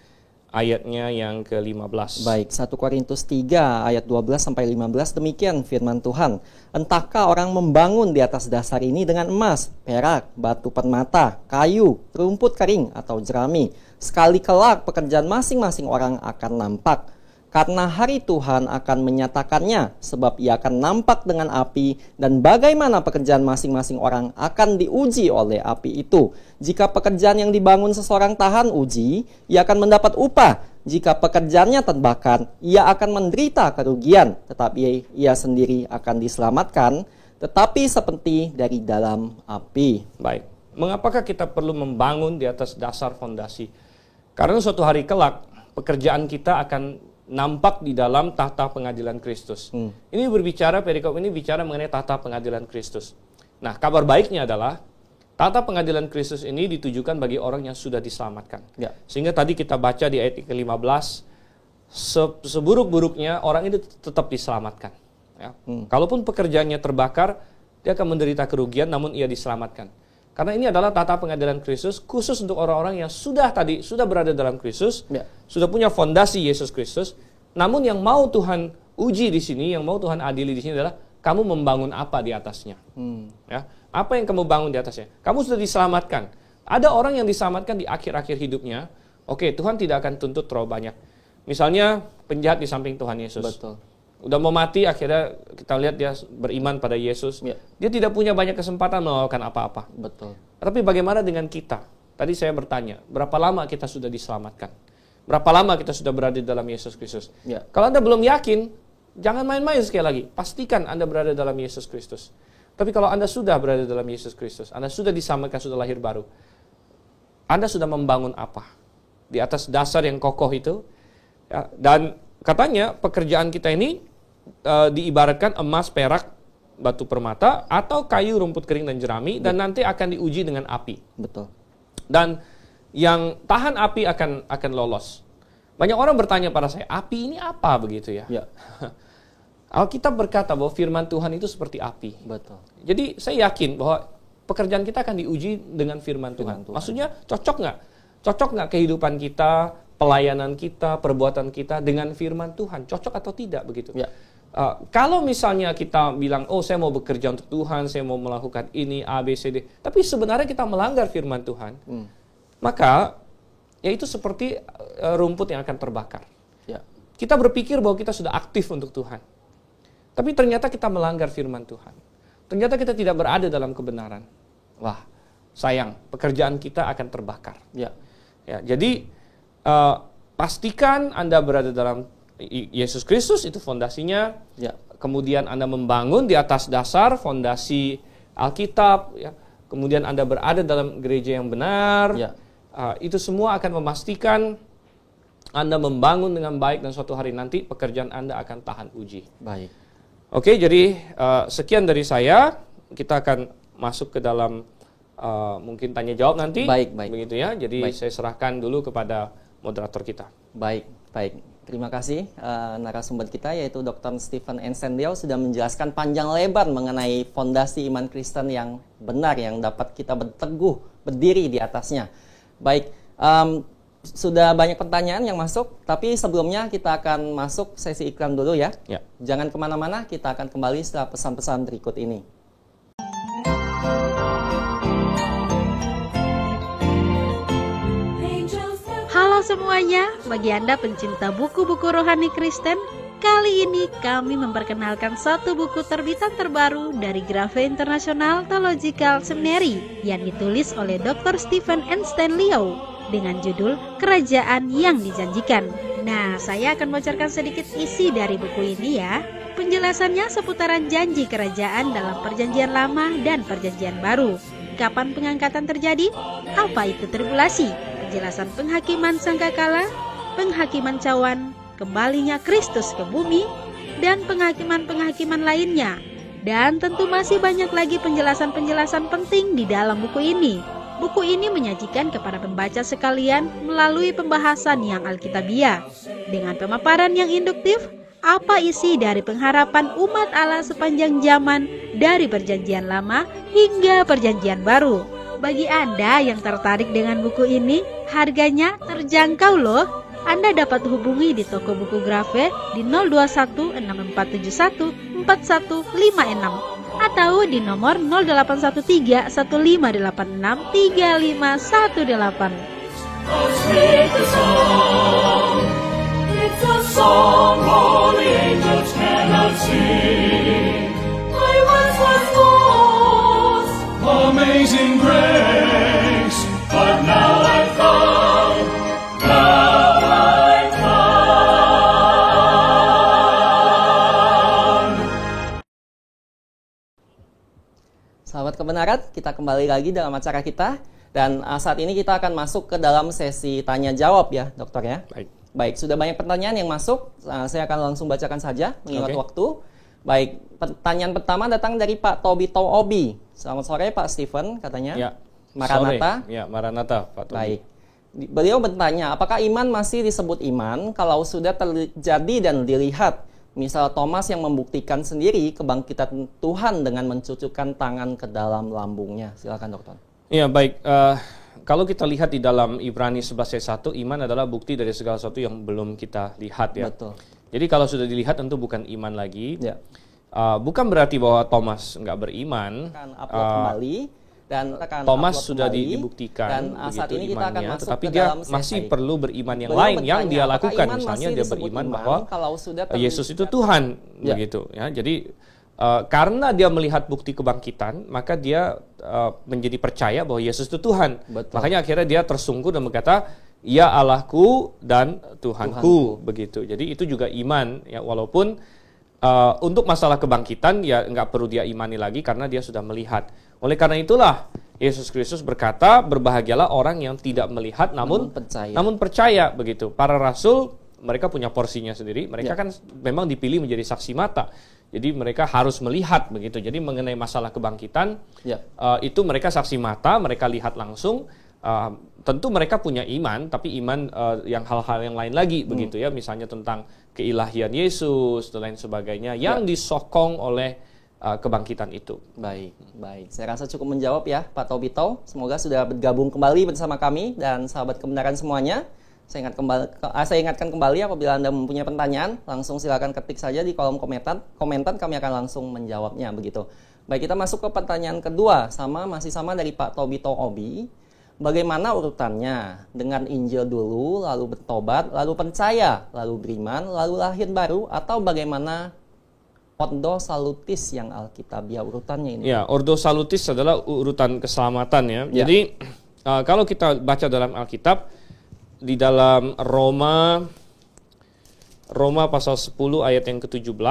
ayatnya yang ke-15. Baik, 1 Korintus 3 ayat 12 sampai 15 demikian firman Tuhan. Entahkah orang membangun di atas dasar ini dengan emas, perak, batu permata, kayu, rumput kering atau jerami. Sekali kelak pekerjaan masing-masing orang akan nampak. karena hari Tuhan akan menyatakannya, sebab ia akan nampak dengan api, dan bagaimana pekerjaan masing-masing orang akan diuji oleh api itu. Jika pekerjaan yang dibangun seseorang tahan uji, ia akan mendapat upah. Jika pekerjaannya terbakar, ia akan menderita kerugian, tetapi ia sendiri akan diselamatkan, tetapi seperti dari dalam api. Baik, mengapakah kita perlu membangun di atas dasar fondasi? Karena suatu hari kelak, pekerjaan kita akan nampak di dalam tahta pengadilan Kristus. Ini berbicara, perikop ini bicara mengenai tahta pengadilan Kristus. Nah, kabar baiknya adalah tahta pengadilan Kristus ini ditujukan bagi orang yang sudah diselamatkan. Ya. Sehingga tadi kita baca di ayat ke-15, seburuk-buruknya orang itu tetap diselamatkan. Ya. Kalaupun pekerjaannya terbakar, dia akan menderita kerugian, namun ia diselamatkan. Karena ini adalah tahta pengadilan Kristus khusus untuk orang-orang yang sudah berada dalam Kristus, sudah punya fondasi Yesus Kristus. Namun yang mau Tuhan uji di sini, yang mau Tuhan adili di sini adalah kamu membangun apa di atasnya. Ya, apa yang kamu bangun di atasnya? Kamu sudah diselamatkan. Ada orang yang diselamatkan di akhir-akhir hidupnya. Oke, Tuhan tidak akan tuntut terlalu banyak. Misalnya penjahat di samping Tuhan Yesus. Betul. Udah mau mati, akhirnya kita lihat dia beriman pada Yesus. Dia tidak punya banyak kesempatan melakukan apa-apa. Betul. Tapi bagaimana dengan kita? Tadi saya bertanya, berapa lama kita sudah diselamatkan? Berapa lama kita sudah berada dalam Yesus Kristus? Kalau Anda belum yakin, jangan main-main sekali lagi. Pastikan Anda berada dalam Yesus Kristus. Tapi kalau Anda sudah berada dalam Yesus Kristus, Anda sudah diselamatkan, sudah lahir baru, Anda sudah membangun apa? Di atas dasar yang kokoh itu. Ya, dan katanya pekerjaan kita ini diibaratkan emas, perak, batu permata, atau kayu, rumput kering, dan jerami, dan nanti akan diuji dengan api. Betul. Dan yang tahan api akan lolos. Banyak orang bertanya pada saya, api ini apa begitu ya? Alkitab berkata bahwa firman Tuhan itu seperti api. Betul. Jadi saya yakin bahwa pekerjaan kita akan diuji dengan firman Tuhan. Maksudnya cocok nggak? Cocok nggak kehidupan kita, pelayanan kita, perbuatan kita dengan firman Tuhan? Cocok atau tidak begitu? Kalau misalnya kita bilang, oh saya mau bekerja untuk Tuhan, saya mau melakukan ini, A, B, C, D. Tapi sebenarnya kita melanggar firman Tuhan. Maka, ya itu seperti rumput yang akan terbakar. Kita berpikir bahwa kita sudah aktif untuk Tuhan. Tapi ternyata kita melanggar firman Tuhan. Ternyata kita tidak berada dalam kebenaran. Wah, sayang, pekerjaan kita akan terbakar. Ya, jadi pastikan Anda berada dalam Yesus Kristus, itu fondasinya. Kemudian Anda membangun di atas dasar fondasi Alkitab. Kemudian Anda berada dalam gereja yang benar. Itu semua akan memastikan Anda membangun dengan baik, dan suatu hari nanti pekerjaan Anda akan tahan uji. Baik. Oke, jadi sekian dari saya. Kita akan masuk ke dalam mungkin tanya jawab nanti. Baik. Begitu ya. Jadi saya serahkan dulu kepada moderator kita. Baik. Terima kasih narasumber kita, yaitu Dr. Stephen Ensendiao, sudah menjelaskan panjang lebar mengenai fondasi iman Kristen yang benar, yang dapat kita berteguh berdiri di atasnya. Baik, sudah banyak pertanyaan yang masuk, tapi sebelumnya kita akan masuk sesi iklan dulu ya. Jangan kemana-mana, kita akan kembali setelah pesan-pesan berikut ini. Halo semuanya, bagi Anda pencinta buku-buku rohani Kristen, kali ini kami memperkenalkan satu buku terbitan terbaru dari Grace International Theological Seminary yang ditulis oleh Dr. Stephen Ensendiao dengan judul Kerajaan yang Dijanjikan. Nah, saya akan bocorkan sedikit isi dari buku ini ya. Penjelasannya seputaran janji kerajaan dalam Perjanjian Lama dan Perjanjian Baru. Kapan pengangkatan terjadi? Apa itu tribulasi? Penjelasan penghakiman sangkakala, penghakiman cawan, kembalinya Kristus ke bumi, dan penghakiman-penghakiman lainnya. Dan tentu masih banyak lagi penjelasan-penjelasan penting di dalam buku ini. Buku ini menyajikan kepada pembaca sekalian melalui pembahasan yang alkitabiah. Dengan pemaparan yang induktif, apa isi dari pengharapan umat Allah sepanjang zaman dari Perjanjian Lama hingga Perjanjian Baru. Bagi Anda yang tertarik dengan buku ini, harganya terjangkau loh. Anda dapat hubungi di toko buku Grace di 021 6471 4156 atau di nomor 0813 1586 3518. It's a song all the angels cannot sing. I once was lost, amazing grace, but now I'm found, now I'm found. Sahabat kebenaran, kita kembali lagi dalam acara kita. Dan saat ini kita akan masuk ke dalam sesi tanya jawab ya, dokter ya. Baik, sudah banyak pertanyaan yang masuk. Saya akan langsung bacakan saja mengingat waktu. Baik, pertanyaan pertama datang dari Pak Tobito Obi. Selamat sore Pak Stephen, katanya. Ya. Maranatha. Sore. Ya, Maranatha, Pak Tobi. Baik. Beliau bertanya, apakah iman masih disebut iman kalau sudah terjadi dan dilihat? Misal Thomas yang membuktikan sendiri kebangkitan Tuhan dengan mencucukkan tangan ke dalam lambungnya. Silakan dokter. Ya, baik. Kalau kita lihat di dalam Ibrani 11 ayat 1, iman adalah bukti dari segala sesuatu yang belum kita lihat ya. Betul. Jadi kalau sudah dilihat tentu bukan iman lagi. Ya. Bukan berarti bahwa Thomas nggak beriman. Akan upload kembali dan akan Thomas upload sudah kembali, dibuktikan dan saat ini kita akan imannya, masuk tetapi ke dia dalam masih sesi. perlu beriman yang Beliau lain yang bertanya, dia apakah lakukan. iman Misalnya masih dia disebut beriman iman bahwa kalau sudah Yesus itu Tuhan, Ya. begitu ya. Jadi karena dia melihat bukti kebangkitan, maka dia menjadi percaya bahwa Yesus itu Tuhan. Betul. Makanya akhirnya dia tersungkur dan berkata, "Ya Allahku dan Tuhanku." Begitu. Jadi itu juga iman ya, walaupun untuk masalah kebangkitan ya nggak perlu dia imani lagi karena dia sudah melihat. Oleh karena itulah Yesus Kristus berkata, "Berbahagialah orang yang tidak melihat namun percaya." Begitu. Para rasul mereka punya porsinya sendiri. Mereka kan memang dipilih menjadi saksi mata. Jadi mereka harus melihat begitu. Jadi mengenai masalah kebangkitan itu mereka saksi mata, mereka lihat langsung. Tentu mereka punya iman, tapi iman yang hal-hal yang lain lagi begitu ya. Misalnya tentang keilahian Yesus dan lain sebagainya yang disokong oleh kebangkitan itu. Baik. Saya rasa cukup menjawab ya Pak Tobito. Semoga sudah bergabung kembali bersama kami dan sahabat kebenaran semuanya. Saya ingatkan kembali apabila Anda mempunyai pertanyaan, langsung silakan ketik saja di kolom komentar kami akan langsung menjawabnya begitu. Baik, kita masuk ke pertanyaan kedua, masih sama dari Pak Tobito Obi. Bagaimana urutannya? Dengan Injil dulu, lalu bertobat, lalu percaya, lalu beriman, lalu lahir baru, atau bagaimana Ordo Salutis yang Alkitabiah urutannya ini? Ya, Ordo Salutis adalah urutan keselamatan ya. Jadi kalau kita baca dalam Alkitab, di dalam Roma pasal 10 ayat yang ke-17,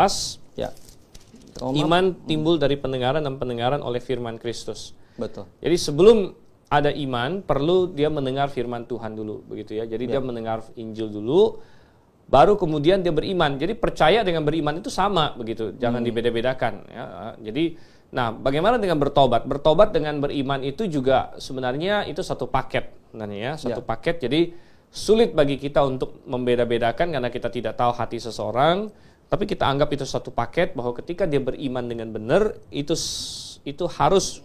iman timbul dari pendengaran dan pendengaran oleh firman Kristus. Betul. Jadi sebelum ada iman, perlu dia mendengar firman Tuhan dulu, begitu ya. Jadi dia mendengar Injil dulu, baru kemudian dia beriman. Jadi percaya dengan beriman itu sama, begitu. Jangan dibeda-bedakan. Ya. Jadi, bagaimana dengan bertobat? Bertobat dengan beriman itu juga sebenarnya itu satu paket, sebenarnya ya, satu paket. Jadi sulit bagi kita untuk membeda-bedakan karena kita tidak tahu hati seseorang, tapi kita anggap itu satu paket bahwa ketika dia beriman dengan benar itu harus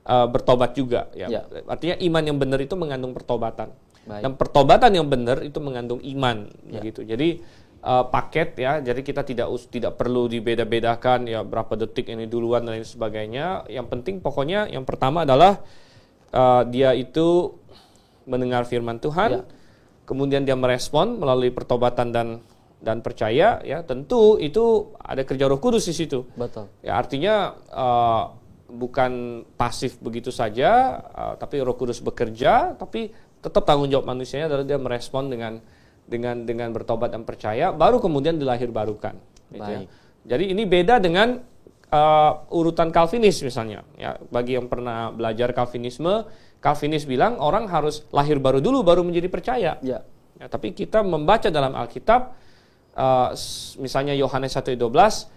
bertobat juga ya. Artinya iman yang benar itu mengandung pertobatan. Dan pertobatan yang benar itu mengandung iman begitu. Jadi paket ya. Jadi kita tidak perlu dibeda-bedakan ya berapa detik ini duluan dan lain sebagainya. Yang penting pokoknya yang pertama adalah dia itu mendengar firman Tuhan. Kemudian dia merespon melalui pertobatan dan percaya ya, tentu itu ada kerja Roh Kudus di situ. Betul. Ya artinya bukan pasif begitu saja, tapi Roh Kudus bekerja, tapi tetap tanggung jawab manusianya adalah dia merespon dengan bertobat dan percaya, baru kemudian dilahir barukan. Gitu ya. Jadi ini beda dengan urutan Calvinis misalnya. Ya, bagi yang pernah belajar Calvinisme, Calvinis bilang orang harus lahir baru dulu baru menjadi percaya. Ya, tapi kita membaca dalam Alkitab, misalnya Yohanes 1:12,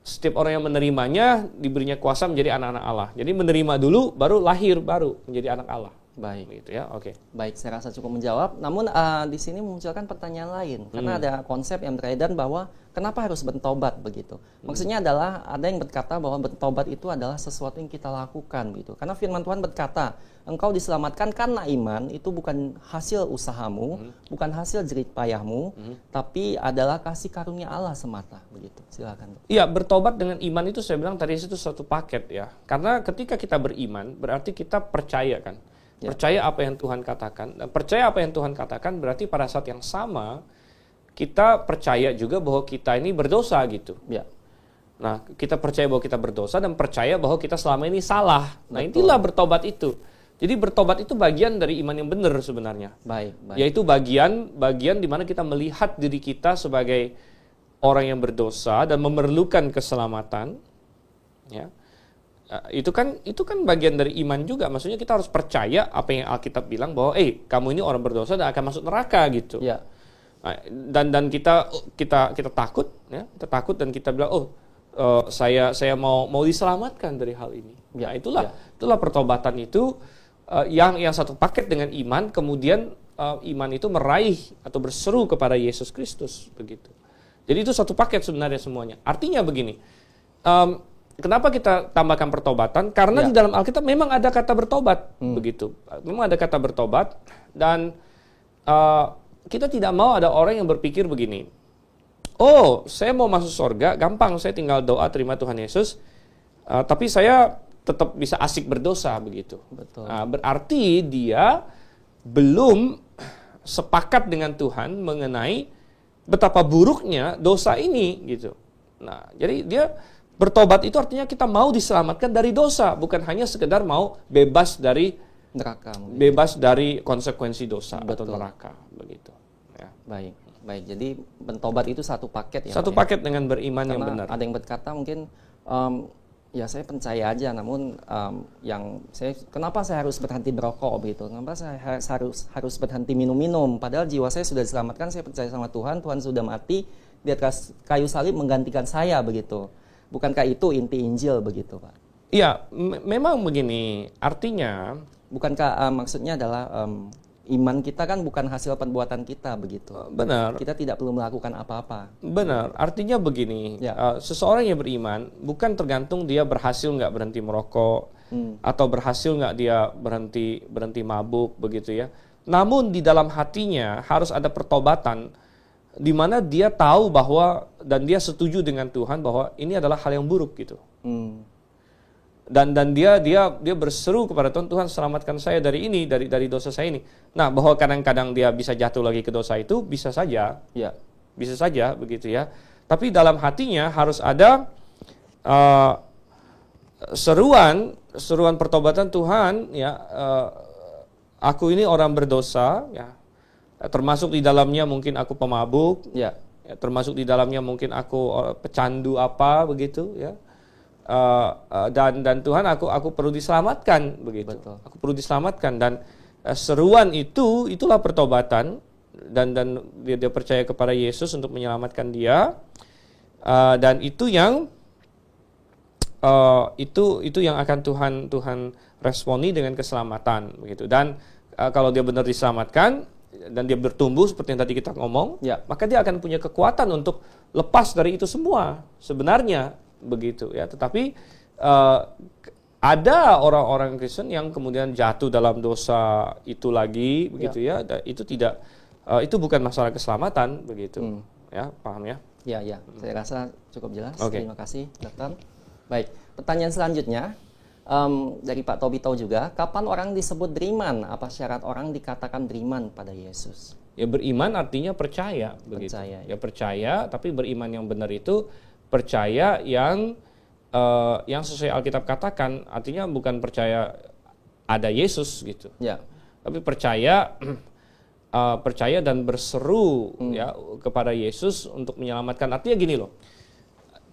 setiap orang yang menerimanya diberinya kuasa menjadi anak-anak Allah. Jadi menerima dulu baru lahir baru menjadi anak Allah. Baik, gitu ya. Oke. Baik, saya rasa cukup menjawab. Namun di sini memunculkan pertanyaan lain karena ada konsep yang beredar bahwa kenapa harus bertobat begitu. Maksudnya adalah ada yang berkata bahwa bertobat itu adalah sesuatu yang kita lakukan gitu. Karena firman Tuhan berkata, engkau diselamatkan karena iman, itu bukan hasil usahamu, bukan hasil jerih payahmu, tapi adalah kasih karunia Allah semata begitu. Silakan. Iya, bertobat dengan iman itu saya bilang tadi itu satu paket ya. Karena ketika kita beriman berarti kita percaya kan. Percaya apa yang Tuhan katakan. Dan percaya apa yang Tuhan katakan berarti pada saat yang sama kita percaya juga bahwa kita ini berdosa gitu. Ya. Nah, kita percaya bahwa kita berdosa dan percaya bahwa kita selama ini salah. Nah, Betul. itulah bertobat itu. Jadi bertobat itu bagian dari iman yang benar sebenarnya. Baik. Yaitu bagian di mana kita melihat diri kita sebagai orang yang berdosa dan memerlukan keselamatan. Ya. Itu kan bagian dari iman juga. Maksudnya kita harus percaya apa yang Alkitab bilang bahwa kamu ini orang berdosa dan akan masuk neraka gitu. Ya. Nah, dan kita takut, ya. Kita takut dan kita bilang saya mau diselamatkan dari hal ini. Ya. Nah, itulah pertobatan itu yang satu paket dengan iman. Kemudian iman itu meraih atau berseru kepada Yesus Kristus begitu. Jadi itu satu paket sebenarnya semuanya. Artinya begini. Kenapa kita tambahkan pertobatan? Karena di dalam Alkitab memang ada kata bertobat, begitu. Memang ada kata bertobat dan kita tidak mau ada orang yang berpikir begini. Saya mau masuk surga, gampang, saya tinggal doa terima Tuhan Yesus. Tapi saya tetap bisa asik berdosa begitu. Betul. Berarti dia belum sepakat dengan Tuhan mengenai betapa buruknya dosa ini gitu. Nah, jadi dia bertobat itu artinya kita mau diselamatkan dari dosa, bukan hanya sekedar mau bebas dari neraka. Bebas dari konsekuensi dosa. Betul. Atau neraka begitu. Ya. Baik. Jadi bertobat itu satu paket ya. Satu paket dengan beriman karena yang benar. Ada yang berkata mungkin ya saya percaya aja, namun kenapa saya harus berhenti berrokok begitu? Kenapa saya harus berhenti minum-minum? Padahal jiwa saya sudah diselamatkan, saya percaya sama Tuhan sudah mati di atas kayu salib menggantikan saya begitu. Bukankah itu inti Injil begitu, Pak? Iya, memang begini. Artinya, bukankah maksudnya adalah iman kita kan bukan hasil perbuatan kita begitu. Benar. Kita tidak perlu melakukan apa-apa. Benar. Artinya begini, seseorang yang beriman bukan tergantung dia berhasil nggak berhenti merokok atau berhasil nggak dia berhenti mabuk begitu ya. Namun di dalam hatinya harus ada pertobatan di mana dia tahu bahwa dan dia setuju dengan Tuhan bahwa ini adalah hal yang buruk gitu. Dan dia berseru kepada Tuhan, Tuhan selamatkan saya dari ini, dari dosa saya ini. Nah, bahwa kadang-kadang dia bisa jatuh lagi ke dosa itu bisa saja. Ya, bisa saja begitu ya. Tapi dalam hatinya harus ada seruan pertobatan Tuhan ya. Aku ini orang berdosa ya. Termasuk di dalamnya mungkin aku pemabuk ya, termasuk di dalamnya mungkin aku pecandu apa begitu ya. Dan Tuhan aku perlu diselamatkan begitu. Betul. Aku perlu diselamatkan dan seruan itulah pertobatan dan dia percaya kepada Yesus untuk menyelamatkan dia dan itu yang akan Tuhan responi dengan keselamatan begitu. Dan kalau dia benar diselamatkan dan dia bertumbuh seperti yang tadi kita ngomong, maka dia akan punya kekuatan untuk lepas dari itu semua sebenarnya begitu ya. Tetapi ada orang-orang Kristen yang kemudian jatuh dalam dosa itu lagi begitu ya. Itu tidak itu bukan masalah keselamatan begitu. Ya, paham ya? Ya, saya rasa cukup jelas. Okay. Terima kasih, Dokter. Baik, pertanyaan selanjutnya dari Pak Tobito juga, kapan orang disebut beriman? Apa syarat orang dikatakan beriman pada Yesus? Ya, beriman artinya percaya begitu. Ya, percaya, tapi beriman yang benar itu percaya yang sesuai Alkitab katakan, artinya bukan percaya ada Yesus gitu. Ya. Tapi percaya dan berseru ya kepada Yesus untuk menyelamatkan. Artinya gini loh.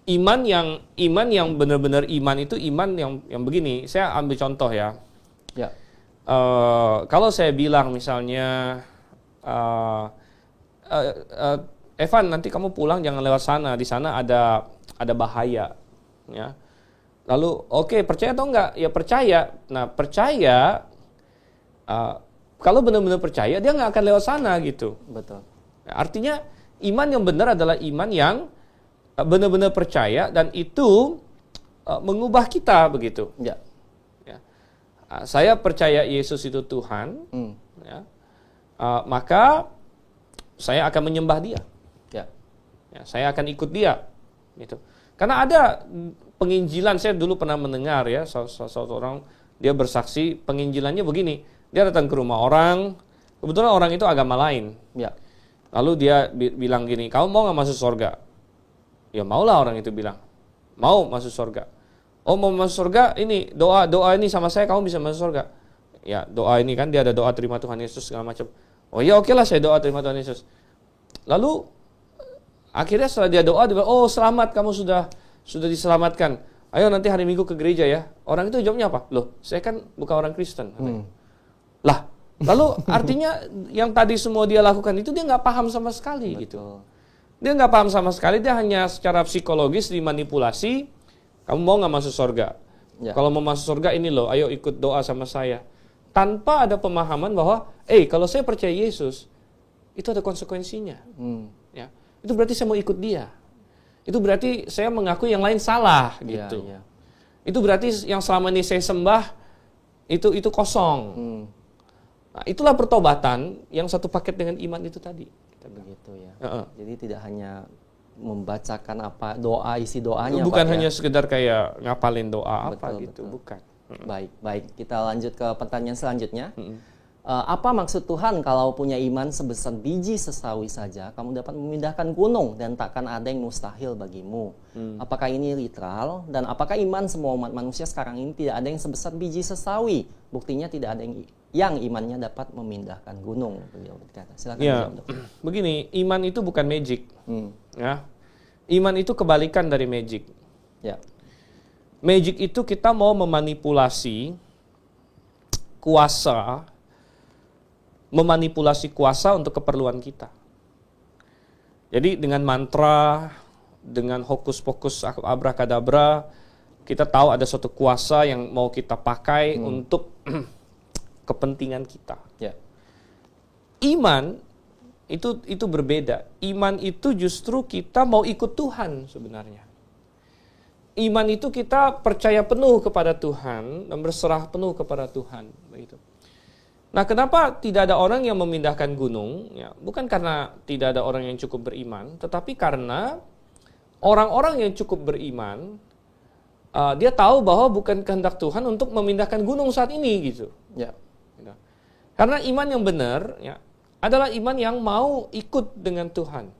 Iman yang benar-benar iman itu iman yang begini. Saya ambil contoh ya. Ya. Kalau saya bilang misalnya Evan, nanti kamu pulang jangan lewat sana, di sana ada bahaya, ya. Lalu, oke, percaya atau enggak? Ya percaya. Nah, percaya, kalau benar-benar percaya, dia nggak akan lewat sana gitu. Betul. Nah, artinya iman yang benar adalah iman yang benar-benar percaya dan itu mengubah kita begitu. Ya. Saya percaya Yesus itu Tuhan, ya. Maka saya akan menyembah Dia. Ya, saya akan ikut Dia, gitu. Karena ada penginjilan, saya dulu pernah mendengar ya, seorang dia bersaksi penginjilannya begini, dia datang ke rumah orang, kebetulan orang itu agama lain. Ya. Lalu dia bilang gini, kamu mau nggak masuk surga? Ya maulah, orang itu bilang, mau masuk surga. Oh, mau masuk surga, ini doa ini sama saya, kamu bisa masuk surga. Ya, doa ini kan dia ada doa terima Tuhan Yesus segala macam. Oh ya, oke lah, saya doa terima Tuhan Yesus. Lalu akhirnya setelah dia doa, dia bilang, oh selamat, kamu sudah diselamatkan. Ayo nanti hari Minggu ke gereja ya. Orang itu jawabnya apa? Loh, saya kan bukan orang Kristen. Lah, lalu artinya yang tadi semua dia lakukan itu dia nggak paham sama sekali. Betul. Gitu. Dia nggak paham sama sekali, dia hanya secara psikologis dimanipulasi. Kamu mau nggak masuk surga? Ya. Kalau mau masuk surga ini loh, ayo ikut doa sama saya. Tanpa ada pemahaman bahwa, kalau saya percaya Yesus, itu ada konsekuensinya. Ya, itu berarti saya mau ikut dia. Itu berarti saya mengakui yang lain salah, gitu. Ya. Itu berarti yang selama ini saya sembah itu kosong. Nah, itulah pertobatan yang satu paket dengan iman itu tadi. Begitu ya. Jadi tidak hanya membacakan isi doanya, bukan Pak, hanya ya? sekedar kayak ngapalin doa gitu, bukan. Baik. Kita lanjut ke pertanyaan selanjutnya. Apa maksud Tuhan kalau punya iman sebesar biji sesawi saja, kamu dapat memindahkan gunung dan takkan ada yang mustahil bagimu? Apakah ini literal? Dan apakah iman semua umat manusia sekarang ini tidak ada yang sebesar biji sesawi? Buktinya tidak ada yang imannya dapat memindahkan gunung. Beliau berkata. Silakan dijawab, Dok. Begini, iman itu bukan magic. Ya. Iman itu kebalikan dari magic. Ya. Magic itu kita mau memanipulasi kuasa untuk keperluan kita. Jadi dengan mantra, dengan hokus-pokus abrakadabra, kita tahu ada suatu kuasa yang mau kita pakai untuk kepentingan kita. Ya. Iman itu berbeda. Iman itu justru kita mau ikut Tuhan sebenarnya. Iman itu kita percaya penuh kepada Tuhan dan berserah penuh kepada Tuhan, begitu. Nah, kenapa tidak ada orang yang memindahkan gunung? Ya, bukan karena tidak ada orang yang cukup beriman, tetapi karena orang-orang yang cukup beriman, dia tahu bahwa bukan kehendak Tuhan untuk memindahkan gunung saat ini, gitu. Ya. Karena iman yang benar, ya, adalah iman yang mau ikut dengan Tuhan.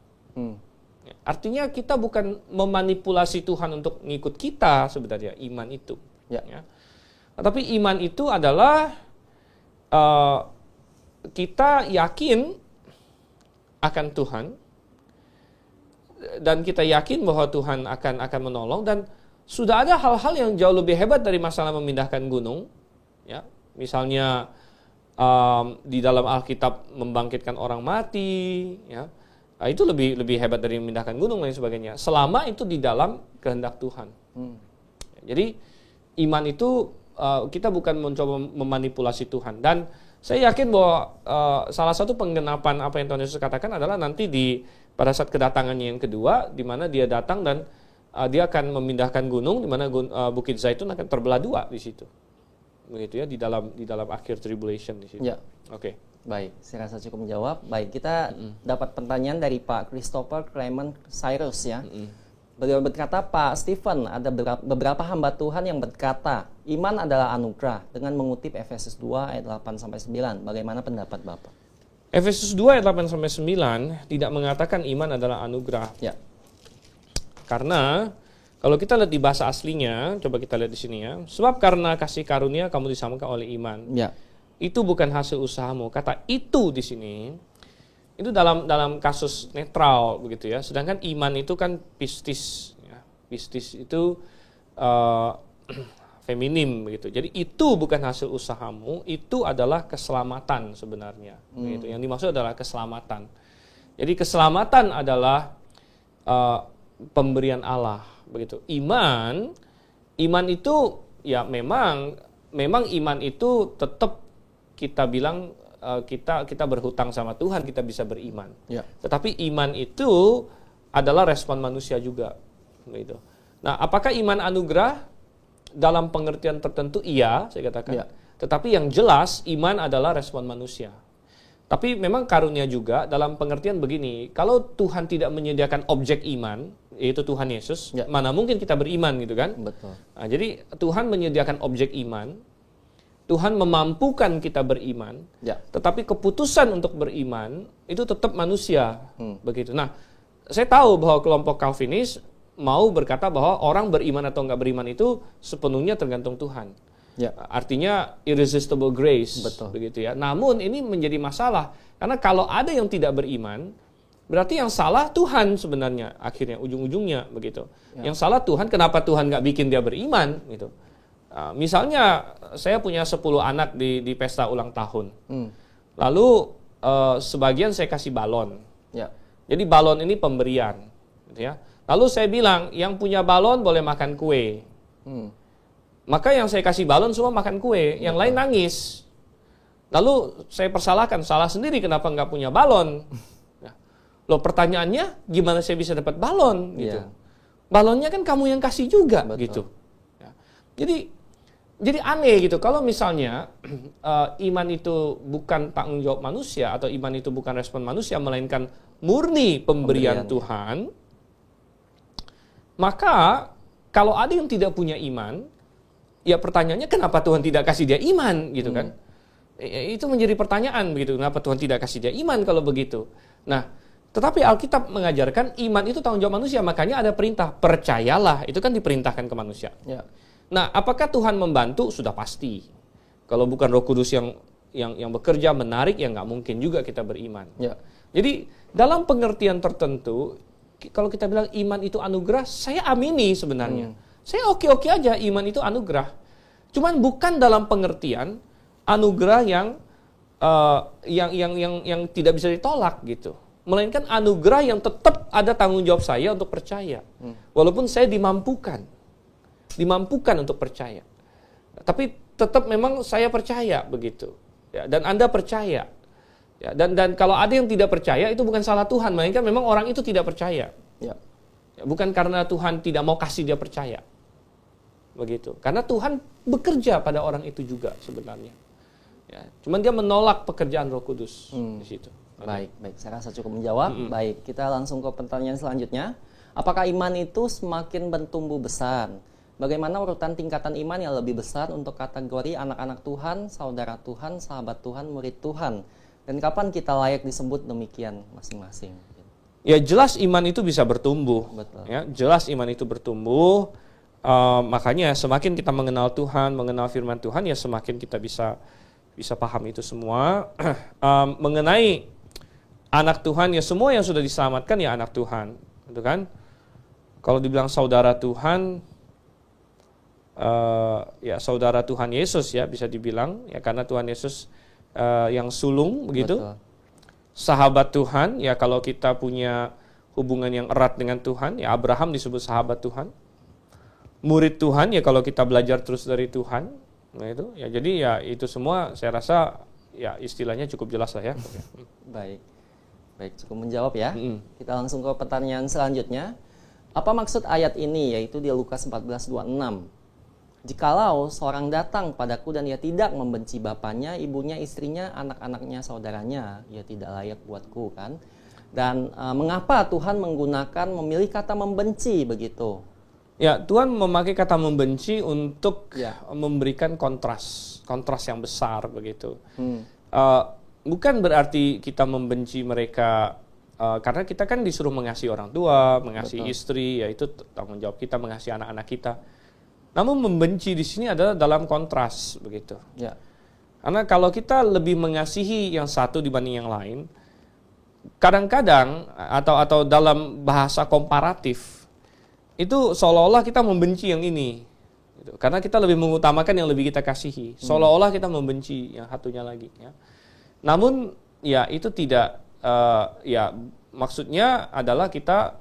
Ya, artinya kita bukan memanipulasi Tuhan untuk ngikut kita sebenarnya, iman itu. Ya. Ya. Tapi iman itu adalah kita yakin akan Tuhan dan kita yakin bahwa Tuhan akan menolong, dan sudah ada hal-hal yang jauh lebih hebat dari masalah memindahkan gunung. Ya, misalnya di dalam Alkitab membangkitkan orang mati, ya, itu lebih hebat dari memindahkan gunung dan sebagainya. Selama itu di dalam kehendak Tuhan. Jadi iman itu kita bukan mencoba memanipulasi Tuhan. Dan saya yakin bahwa salah satu penggenapan apa yang Tuhan Yesus katakan adalah nanti pada saat kedatangannya yang kedua, di mana dia datang dan dia akan memindahkan gunung, di mana Bukit Zaitun akan terbelah dua di situ. Begitu ya, di dalam akhir tribulation di situ. Ya. Oke. Baik, saya rasa cukup menjawab. Baik, kita dapat pertanyaan dari Pak Christopher Clement Cyrus ya. Beliau berkata, Pak Stephen, ada beberapa hamba Tuhan yang berkata, iman adalah anugerah, dengan mengutip Efesus 2 ayat 8-9. Bagaimana pendapat Bapak? Efesus 2 ayat 8-9 tidak mengatakan iman adalah anugerah. Ya. Karena kalau kita lihat di bahasa aslinya, coba kita lihat di sini ya. Sebab karena kasih karunia kamu disamakan oleh iman. Ya. Itu bukan hasil usahamu. Kata itu di sini itu dalam kasus netral begitu ya. Sedangkan iman itu kan pistis ya. Pistis itu feminim begitu. Jadi itu bukan hasil usahamu, itu adalah keselamatan sebenarnya. Begitu. Yang dimaksud adalah keselamatan. Jadi keselamatan adalah pemberian Allah begitu. Iman itu ya memang iman itu tetap kita bilang kita berhutang sama Tuhan, kita bisa beriman. Ya. Tetapi iman itu adalah respon manusia juga, begitu. Nah, apakah iman anugerah? Dalam pengertian tertentu iya, saya katakan. Ya. Tetapi yang jelas iman adalah respon manusia. Tapi memang karunia juga dalam pengertian begini, kalau Tuhan tidak menyediakan objek iman, yaitu Tuhan Yesus, ya, mana mungkin kita beriman gitu kan? Betul. Nah, jadi Tuhan menyediakan objek iman. Tuhan memampukan kita beriman, tetapi keputusan untuk beriman itu tetap manusia, begitu. Nah, saya tahu bahwa kelompok Calvinis mau berkata bahwa orang beriman atau nggak beriman itu sepenuhnya tergantung Tuhan. Artinya irresistible grace, begitu ya. Namun ini menjadi masalah karena kalau ada yang tidak beriman, berarti yang salah Tuhan sebenarnya akhirnya ujung-ujungnya begitu. Yang salah Tuhan, kenapa Tuhan nggak bikin dia beriman gitu? Misalnya saya punya 10 anak di pesta ulang tahun, lalu sebagian saya kasih balon. Jadi balon ini pemberian, gitu ya. Lalu saya bilang yang punya balon boleh makan kue. Maka yang saya kasih balon semua makan kue, yang lain nangis. Lalu saya persalahkan, salah sendiri kenapa nggak punya balon. Loh pertanyaannya, gimana saya bisa dapat balon? Gitu. Balonnya kan kamu yang kasih juga, gitu. Jadi aneh gitu. Kalau misalnya iman itu bukan tanggung jawab manusia atau iman itu bukan respon manusia, melainkan murni pemberian Tuhan, maka kalau ada yang tidak punya iman, ya pertanyaannya kenapa Tuhan tidak kasih dia iman gitu kan? Itu menjadi pertanyaan begitu. Kenapa Tuhan tidak kasih dia iman kalau begitu? Nah, tetapi Alkitab mengajarkan iman itu tanggung jawab manusia. Makanya ada perintah percayalah. Itu kan diperintahkan ke manusia. Nah, apakah Tuhan membantu? Sudah pasti. Kalau bukan Roh Kudus yang bekerja menarik, ya nggak mungkin juga kita beriman. Jadi dalam pengertian tertentu, kalau kita bilang iman itu anugerah, saya amini sebenarnya. Saya oke-oke aja iman itu anugerah. Cuman bukan dalam pengertian anugerah yang tidak bisa ditolak gitu. Melainkan anugerah yang tetap ada tanggung jawab saya untuk percaya. Walaupun saya dimampukan untuk percaya. Tapi tetap memang saya percaya begitu. Ya, dan Anda percaya. Ya, dan kalau ada yang tidak percaya itu bukan salah Tuhan, melainkan memang orang itu tidak percaya. Ya, bukan karena Tuhan tidak mau kasih dia percaya. Begitu. Karena Tuhan bekerja pada orang itu juga sebenarnya. Ya, cuman dia menolak pekerjaan Roh Kudus di situ. Baik. Saya rasa cukup menjawab. Baik, kita langsung ke pertanyaan selanjutnya. Apakah iman itu semakin bertumbuh besar? Bagaimana urutan tingkatan iman yang lebih besar untuk kategori anak-anak Tuhan, saudara Tuhan, sahabat Tuhan, murid Tuhan? Dan kapan kita layak disebut demikian masing-masing? Ya jelas iman itu bisa bertumbuh. Betul. Ya, jelas iman itu bertumbuh. Makanya semakin kita mengenal Tuhan, mengenal firman Tuhan, ya semakin kita bisa paham itu semua. Mengenai anak Tuhan, ya semua yang sudah diselamatkan ya anak Tuhan, gitu kan? Kalau dibilang saudara Tuhan, ya saudara Tuhan Yesus ya bisa dibilang, ya karena Tuhan Yesus yang sulung begitu. Betul. Sahabat Tuhan, ya kalau kita punya hubungan yang erat dengan Tuhan, ya Abraham disebut sahabat Tuhan. Murid Tuhan, ya kalau kita belajar terus dari Tuhan, nah itu, ya jadi ya itu semua saya rasa ya istilahnya cukup jelas lah ya. Baik, cukup menjawab ya. Kita langsung ke pertanyaan selanjutnya. Apa maksud ayat ini, yaitu di Lukas 14:26? Jikalau seorang datang padaku dan ia tidak membenci bapaknya, ibunya, istrinya, anak-anaknya, saudaranya, ia tidak layak buatku kan? Dan mengapa Tuhan memilih kata membenci begitu? Ya, Tuhan memakai kata membenci untuk memberikan kontras yang besar begitu. Bukan berarti kita membenci mereka karena kita kan disuruh mengasihi orang tua, mengasihi istri, yaitu tanggung jawab kita mengasihi anak-anak kita. Namun membenci di sini adalah dalam kontras begitu. Ya. Karena kalau kita lebih mengasihi yang satu dibanding yang lain, kadang-kadang atau dalam bahasa komparatif itu seolah-olah kita membenci yang ini, gitu. Karena kita lebih mengutamakan yang lebih kita kasihi. Seolah-olah kita membenci yang satunya lagi. Ya. Namun ya itu tidak, ya maksudnya adalah kita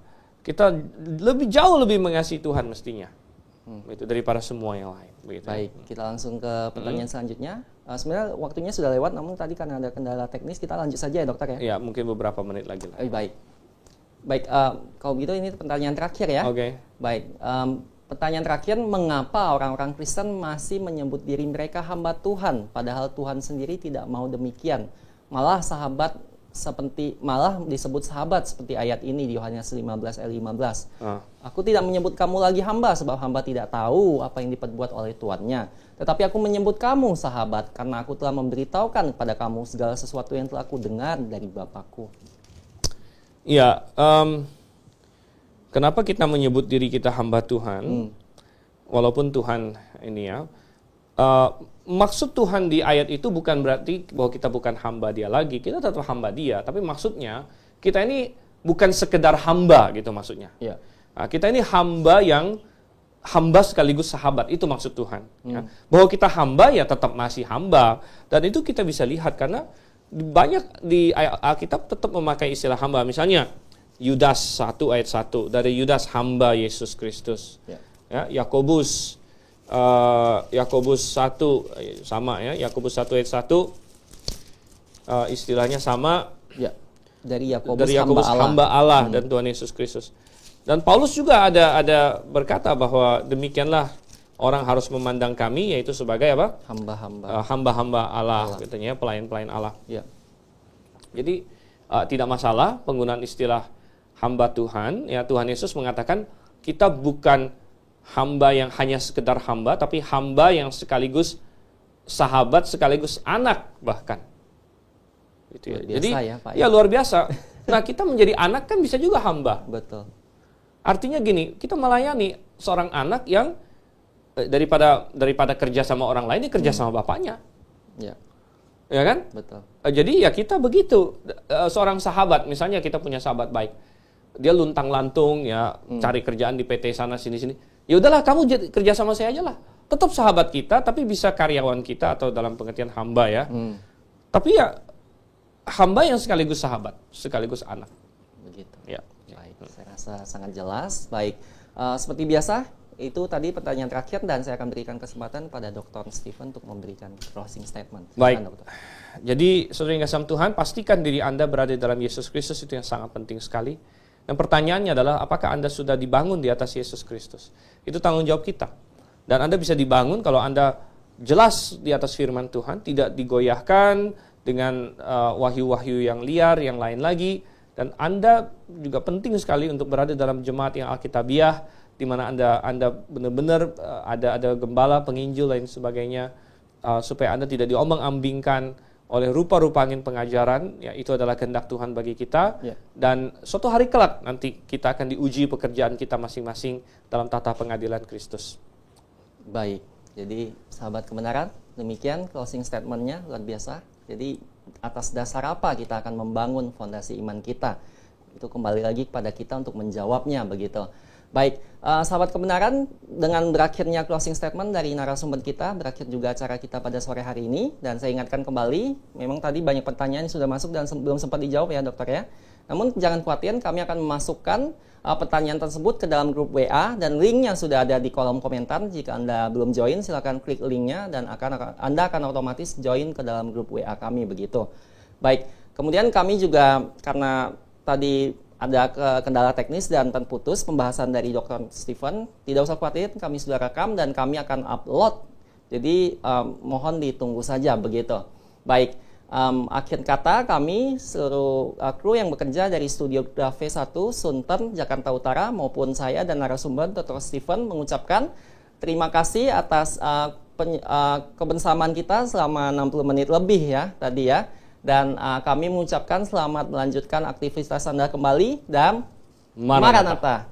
jauh lebih mengasihi Tuhan mestinya, itu daripada semua yang lain. Begitu. Baik, kita langsung ke pertanyaan selanjutnya. Sebenarnya waktunya sudah lewat, namun tadi karena ada kendala teknis kita lanjut saja ya dokter ya. Ya mungkin beberapa menit lagi lah. Baik, kalau begitu ini pertanyaan terakhir ya. Oke. Baik, pertanyaan terakhir, mengapa orang-orang Kristen masih menyebut diri mereka hamba Tuhan, padahal Tuhan sendiri tidak mau demikian. Malah sahabat seperti malah disebut sahabat seperti ayat ini di Yohanes 15 ayat 15. Aku tidak menyebut kamu lagi hamba sebab hamba tidak tahu apa yang diperbuat oleh tuannya. Tetapi aku menyebut kamu sahabat karena aku telah memberitahukan kepada kamu segala sesuatu yang telah aku dengar dari Bapakku. Ya, kenapa kita menyebut diri kita hamba Tuhan? Walaupun Tuhan ini ya, maksud Tuhan di ayat itu bukan berarti bahwa kita bukan hamba Dia lagi, kita tetap hamba Dia. Tapi maksudnya kita ini bukan sekedar hamba gitu maksudnya. Ya. Nah, kita ini hamba yang hamba sekaligus sahabat, itu maksud Tuhan. Ya. Bahwa kita hamba ya tetap masih hamba, dan itu kita bisa lihat karena banyak di Alkitab tetap memakai istilah hamba. Misalnya Yudas 1 ayat 1, dari Yudas hamba Yesus Kristus. Ya, Yakobus 1 sama ya, Yakobus 1 ayat 1 istilahnya sama ya, dari Yakobus hamba Allah dan Tuhan Yesus Kristus. Dan Paulus juga ada berkata bahwa demikianlah orang harus memandang kami, yaitu sebagai apa? Hamba-hamba Allah, katanya pelayan-pelayan Allah. Ya. Jadi tidak masalah penggunaan istilah hamba Tuhan. Ya, Tuhan Yesus mengatakan kita bukan hamba yang hanya sekedar hamba, tapi hamba yang sekaligus sahabat, sekaligus anak bahkan. Gitu ya. Jadi ya, Pak, ya luar biasa. Nah, kita menjadi anak kan bisa juga hamba. Betul. Artinya gini, kita melayani seorang anak yang daripada kerja sama orang lain, dia kerja sama bapaknya. Ya. Ya kan? Betul. Jadi ya kita begitu. Seorang sahabat, misalnya kita punya sahabat baik, dia luntang-lantung ya, cari kerjaan di PT sana sini. Ya udahlah, kamu kerja sama saya aja lah. Tetap sahabat kita, tapi bisa karyawan kita atau dalam pengertian hamba ya. Tapi ya hamba yang sekaligus sahabat, sekaligus anak. Begitu. Ya. Baik, saya rasa sangat jelas. Baik, seperti biasa, itu tadi pertanyaan terakhir dan saya akan berikan kesempatan pada Dr. Stephen untuk memberikan closing statement. Baik. Dokter. Jadi, saudara yang kasih Tuhan, pastikan diri Anda berada dalam Yesus Kristus, itu yang sangat penting sekali. Dan pertanyaannya adalah, apakah Anda sudah dibangun di atas Yesus Kristus? Itu tanggung jawab kita. Dan Anda bisa dibangun kalau Anda jelas di atas firman Tuhan, tidak digoyahkan dengan wahyu-wahyu yang liar, yang lain lagi. Dan Anda juga penting sekali untuk berada dalam jemaat yang Alkitabiah, di mana Anda benar-benar ada gembala, penginjil, lain sebagainya, supaya Anda tidak diombang-ambingkan oleh rupa-rupa angin pengajaran. Ya, itu adalah kehendak Tuhan bagi kita. Ya. Dan suatu hari kelak nanti kita akan diuji pekerjaan kita masing-masing dalam tata pengadilan Kristus. Baik, jadi sahabat kebenaran, demikian closing statement-nya, luar biasa. Jadi atas dasar apa kita akan membangun fondasi iman kita? Itu kembali lagi kepada kita untuk menjawabnya, begitu. Baik, sahabat kebenaran, dengan berakhirnya closing statement dari narasumber kita, berakhir juga acara kita pada sore hari ini. Dan saya ingatkan kembali, memang tadi banyak pertanyaan yang sudah masuk dan belum sempat dijawab ya dokter ya. Namun jangan khawatir, kami akan memasukkan pertanyaan tersebut ke dalam grup WA dan linknya sudah ada di kolom komentar. Jika Anda belum join, silakan klik linknya dan Anda akan otomatis join ke dalam grup WA kami, begitu. Baik, kemudian kami juga karena tadi ada kendala teknis dan terputus pembahasan dari Dr. Stephen, tidak usah khawatir, kami sudah rekam dan kami akan upload. Jadi mohon ditunggu saja, begitu. Baik, akhir kata kami seluruh kru yang bekerja dari Studio Grave 1 Sunten, Jakarta Utara maupun saya dan narasumber Dr. Stephen mengucapkan terima kasih atas kebersamaan kita selama 60 menit lebih ya tadi ya. Dan kami mengucapkan selamat melanjutkan aktivitas Anda kembali dan Maranatha.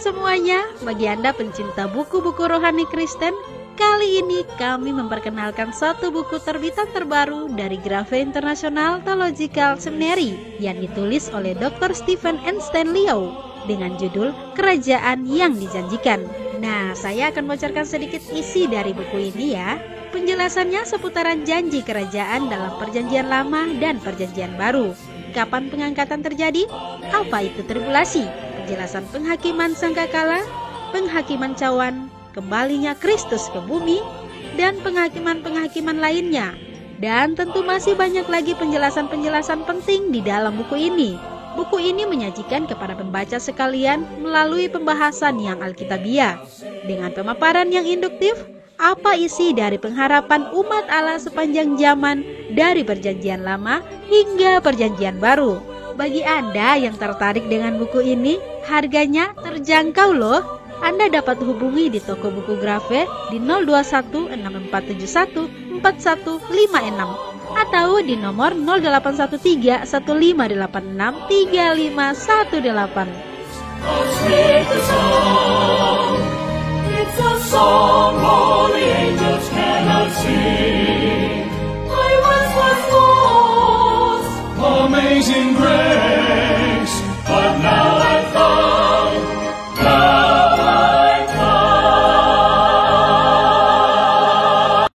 Semuanya, bagi Anda pencinta buku-buku rohani Kristen, kali ini kami memperkenalkan satu buku terbitan terbaru dari Grave International Theological Seminary yang ditulis oleh Dr. Stephen N. Stanley Yao dengan judul Kerajaan yang Dijanjikan. Nah, saya akan bocorkan sedikit isi dari buku ini ya. Penjelasannya seputaran janji kerajaan dalam Perjanjian Lama dan Perjanjian Baru. Kapan pengangkatan terjadi? Apa itu tribulasi? Penjelasan penghakiman sangkakala, penghakiman cawan, kembalinya Kristus ke bumi, dan penghakiman-penghakiman lainnya. Dan tentu masih banyak lagi penjelasan-penjelasan penting di dalam buku ini. Buku ini menyajikan kepada pembaca sekalian melalui pembahasan yang alkitabiah. Dengan pemaparan yang induktif, apa isi dari pengharapan umat Allah sepanjang zaman dari Perjanjian Lama hingga Perjanjian Baru. Bagi Anda yang tertarik dengan buku ini, harganya terjangkau loh. Anda dapat hubungi di toko buku Grafe di 021-6471-4156 atau di nomor 0813-1586-3518. It's a song all the angels cannot sing. I once was lost. Amazing grace.